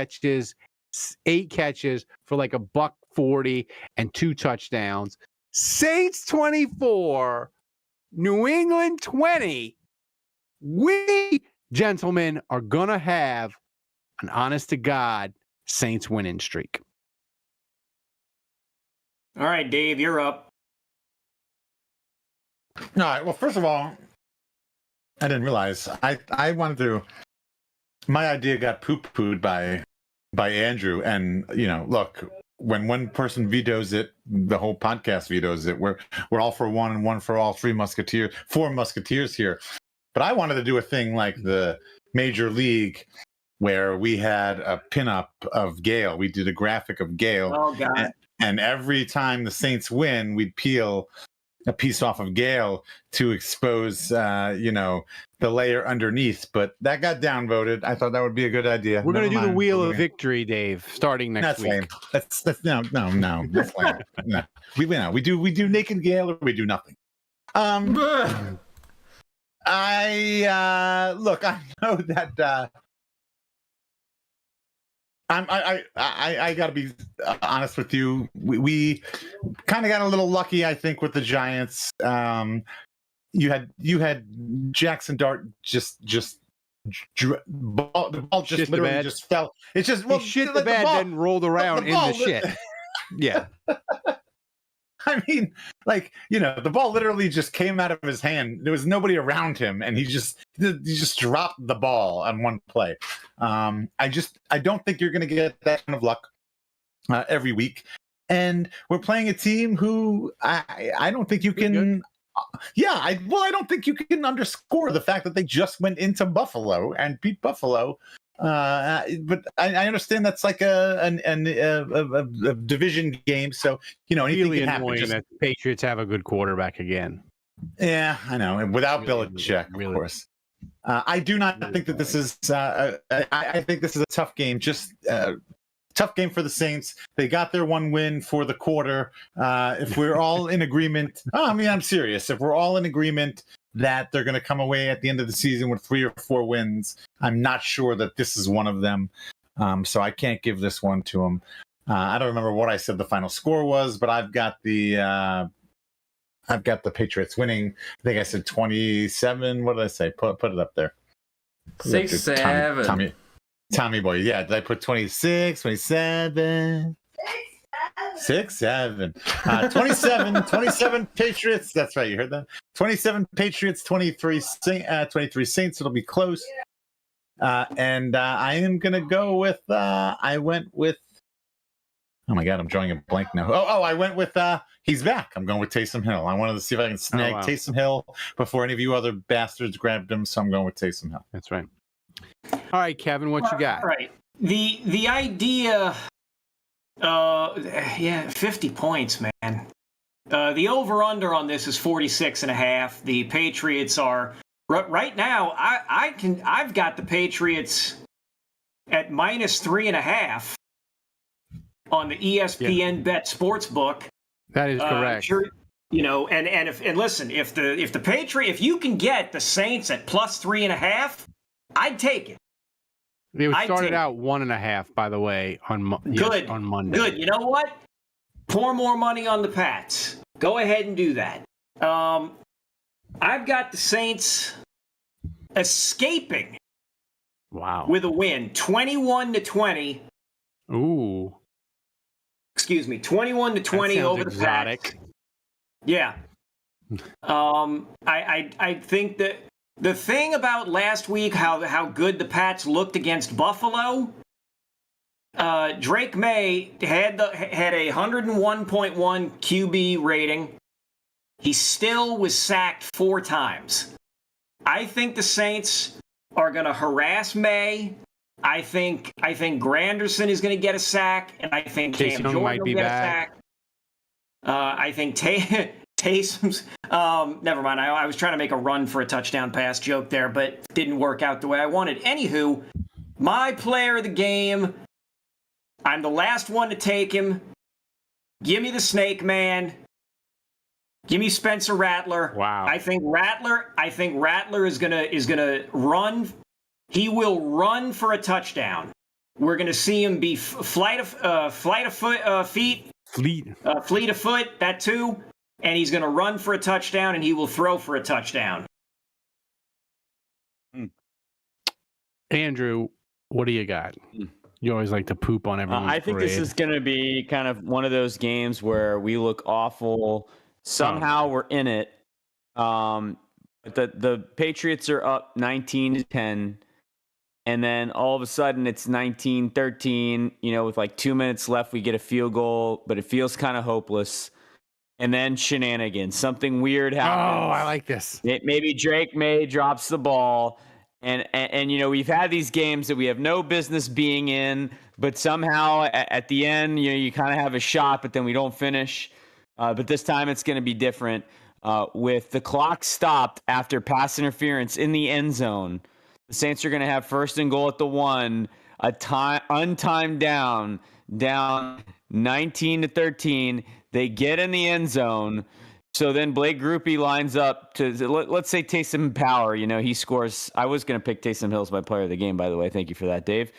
catches for like $140 and 2 touchdowns. Saints 24, New England 20. We, gentlemen, are going to have an honest to God Saints winning streak. All right, Dave, you're up. All right. Well, first of all, I didn't realize I wanted to. My idea got poo-pooed by Andrew, and look, when one person vetoes it, the whole podcast vetoes it. We're all for one and one for all. 4 musketeers here. But I wanted to do a thing like the Major League, where we had a pinup of Gale. We did a graphic of Gale. Oh God. And every time the Saints win, we'd peel a piece off of Gale to expose, the layer underneath. But that got downvoted. I thought that would be a good idea. We're going to do the Wheel of Victory, Dave, starting next week. Lame. That's no. That's lame. No. We do naked Gale or we do nothing. I know that. I got to be honest with you. We kind of got a little lucky, I think, with the Giants. You had Jaxson Dart the ball just literally just fell. It just he shit the bed, then rolled around in the shit. Yeah. I mean, the ball literally just came out of his hand. There was nobody around him, and he just dropped the ball on one play. I don't think you're going to get that kind of luck every week. And we're playing a team who I don't think you can. I don't think you can underscore the fact that they just went into Buffalo and beat Buffalo. But I understand that's like a division game, so anything really can happen. That the Patriots have a good quarterback again. Yeah, I know, and without Belichick, of course. I do not think that this is. I think this is a tough game. Just tough game for the Saints. They got their one win for the quarter. If we're all in agreement, I'm serious. If we're all in agreement that they're going to come away at the end of the season with 3 or 4 wins, I'm not sure that this is one of them. So I can't give this one to them. I don't remember what I said the final score was, but I've got the Patriots winning. I think I said 27. What did I say? Put it up there. 6-7. Tommy boy. Yeah, did I put 26, 27? 6-7. 27 Patriots. That's right. You heard that? 27 Patriots, 23 Saints. It'll be close. And I am going to go with, I went with, oh my God, I'm drawing a blank now. I went with, he's back. I'm going with Taysom Hill. I wanted to see if I can snag Taysom Hill before any of you other bastards grabbed him. So I'm going with Taysom Hill. That's right. All right, Kevin, what you got? All right. The idea, 50 points, man. The over-under on this is 46.5. The Patriots are right now. I've got the Patriots at -3.5 on the ESPN Bet Sportsbook. That is correct. If you can get the Saints at +3.5, I'd take it. It started out 1.5, by the way, on Monday. Good. You know what? Pour more money on the Pats. Go ahead and do that. I've got the Saints escaping. Wow. With a win, 21-20. Ooh. Excuse me, 21-20 over the Pats. Yeah. I think that the thing about last week, how good the Pats looked against Buffalo. Drake May had a 101.1 QB rating. He still was sacked 4 times. I think the Saints are going to harass May. I think Granderson is going to get a sack, and I think Cam Jordan will get a sack. I think Taysom's. Never mind. I was trying to make a run for a touchdown pass joke there, but didn't work out the way I wanted. Anywho, my player of the game. I'm the last one to take him. Give me the Snake Man. Give me Spencer Rattler. Wow. I think Rattler is gonna run. He will run for a touchdown. We're gonna see him be fleet of foot. That too, and he's gonna run for a touchdown, and he will throw for a touchdown. Andrew, what do you got? You always like to poop on everyone. I think this is going to be kind of one of those games where we look awful. Somehow we're in it. The Patriots are up 19-10, and then all of a sudden it's 19-13. With like 2 minutes left, we get a field goal, but it feels kind of hopeless. And then shenanigans. Something weird happens. Oh, I like this. Maybe Drake May drops the ball. And we've had these games that we have no business being in, but somehow at the end, you kind of have a shot, but then we don't finish. But this time it's going to be different. With the clock stopped after pass interference in the end zone, the Saints are going to have 1st and goal at the 1, untimed down 19-13. They get in the end zone. So then Blake Grupe lines up to, let's say, Taysom Power. He scores. I was going to pick Taysom Hill as my player of the game, by the way. Thank you for that, Dave.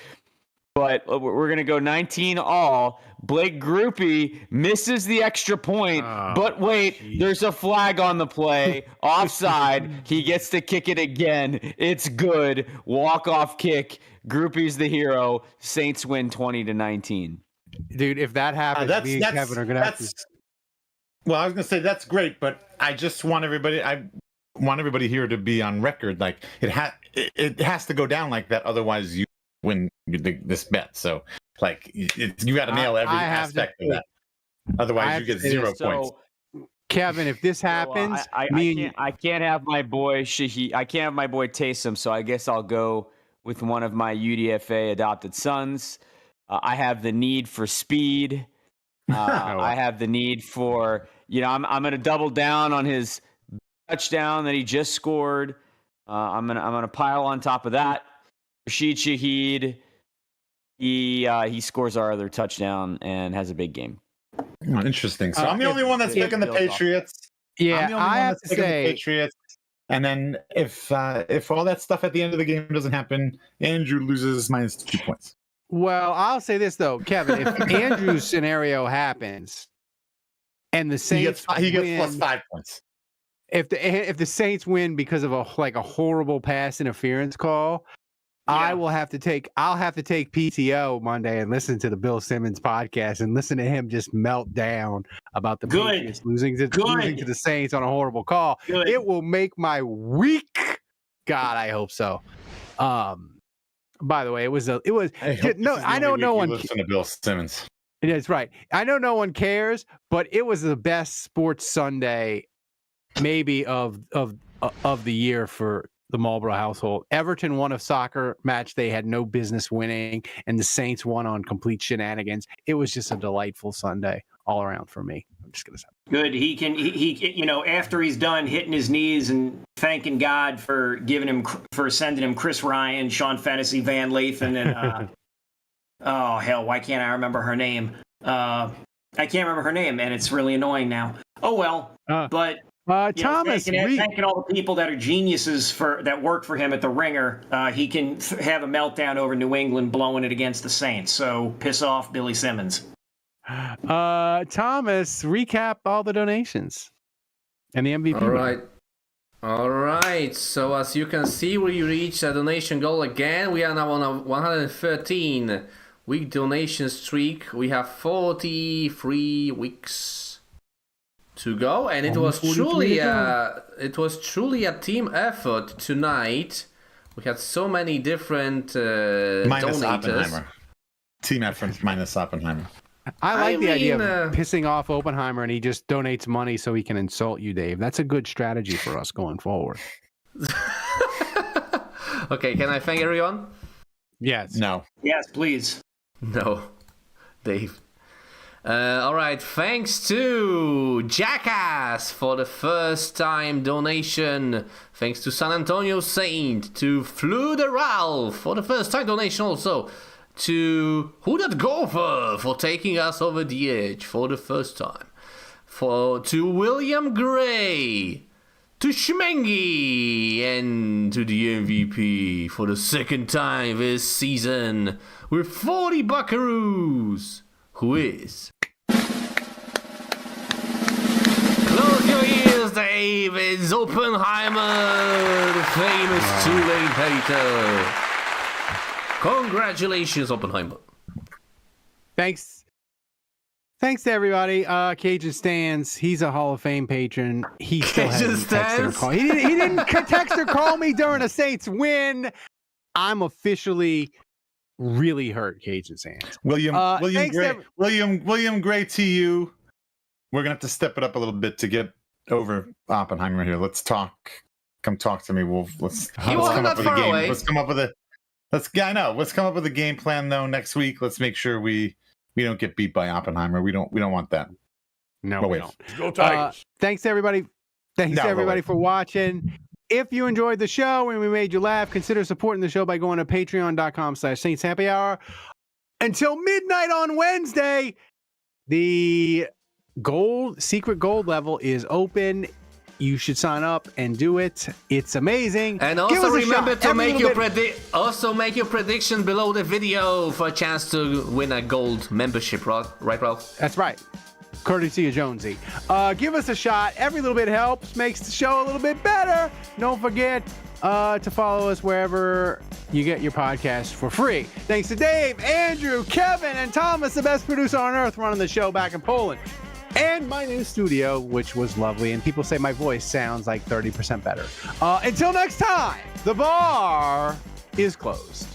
But we're going to go 19-all. Blake Grupe misses the extra point. But wait, there's a flag on the play. Offside. He gets to kick it again. It's good. Walk-off kick. Grupe's the hero. Saints win 20-19. Dude, if that happens, me and Kevin are going to have to... Well, I was going to say that's great, but I just want everybody. I want everybody here to be on record. Like it has to go down like that, otherwise you win this bet. So, like you got to nail every aspect of that. Otherwise, you get 0 points. Kevin, if this happens, I can't have my boy Shaheed. I can't have my boy Taysom. So I guess I'll go with one of my UDFA adopted sons. I have the need for speed. I have the need for, I'm going to double down on his touchdown that he just scored. I'm gonna pile on top of that. Rashid Shaheed, he scores our other touchdoall and has a big game. Oh, interesting. So I'm the only one that's picking the Patriots. Yeah, I have to say the Patriots. And then if all that stuff at the end of the game doesn't happen, Andrew loses -2 points. Well, I'll say this though, Kevin. If Andrew's scenario happens, and the Saints he gets +5 points. If the Saints win because of a horrible pass interference call, I'll have to take PTO Monday and listen to the Bill Simmons podcast and listen to him just melt down about the Patriots losing to the Saints on a horrible call. Good. It will make my week. God, I hope so. By the way, I know no one listen to Bill Simmons. That's right. I know no one cares, but it was the best sports Sunday, maybe of the year for the Marlborough household. Everton won a soccer match they had no business winning, and the Saints won on complete shenanigans. It was just a delightful Sunday all around for me. I'm just gonna say. Good. He after he's done hitting his knees and thanking God for sending him Chris Ryan, Sean Fennessy, Van Lathan, and oh hell, why can't I remember her name? I can't remember her name, and it's really annoying now. Oh well, but Thomas, thanking all the people that are geniuses that work for him at the Ringer. He can have a meltdown over New England blowing it against the Saints. So piss off, Billy Simmons. Thomas, recap all the donations. And the MVP. All right. So as you can see, we reached a donation goal again. We are now on a 113-week donation streak. We have 43 weeks to go, and it was truly a team effort tonight. We had so many different minus donators. Oppenheimer. Team effort minus Oppenheimer. I like the idea of pissing off Oppenheimer and he just donates money so he can insult you, Dave. That's a good strategy for us going forward. Okay, can I thank everyone? Yes. No. Yes, please. No. Dave. All right, thanks to Jackass for the first time donation. Thanks to San Antonio Saint, to Flew the Ralph for the first time donation also. To Who That Gopher for taking us over the edge for the first time. To William Gray, to Schmengi, and to the MVP for the second time this season with 40 Buckaroos. Who is? Close your ears, Dave. It's Oppenheimer, the famous Tulane hater. Congratulations, Oppenheimer. Thanks to everybody. Cajun Stands, he's a Hall of Fame patron. He still hasn't texted or called. He didn't text or call me during a Saints win. I'm officially really hurt, Cajun Stands. William Gray to you. We're gonna have to step it up a little bit to get over Oppenheimer here. Let's talk. Come talk to me, Wolf. Let's come up with a game. Let's come up with a Let's come up with a game plan though next week. Let's make sure we don't get beat by Oppenheimer. We don't want that. No, we don't. Go Tigers. Thanks everybody. Thanks everybody for watching. If you enjoyed the show and we made you laugh, consider supporting the show by going to patreon.com/Saints Happy Hour. Until midnight on Wednesday, the secret gold level is open. You should sign up and do it. It's amazing. And also remember to make your prediction below the video for a chance to win a gold membership, right, Ralph? That's right. Courtesy of Jonesy. Give us a shot. Every little bit helps, makes the show a little bit better. Don't forget to follow us wherever you get your podcast for free. Thanks to Dave, Andrew, Kevin, and Thomas, the best producer on earth, running the show back in Poland. And my new studio, which was lovely. And people say my voice sounds like 30% better. Until next time, the bar is closed.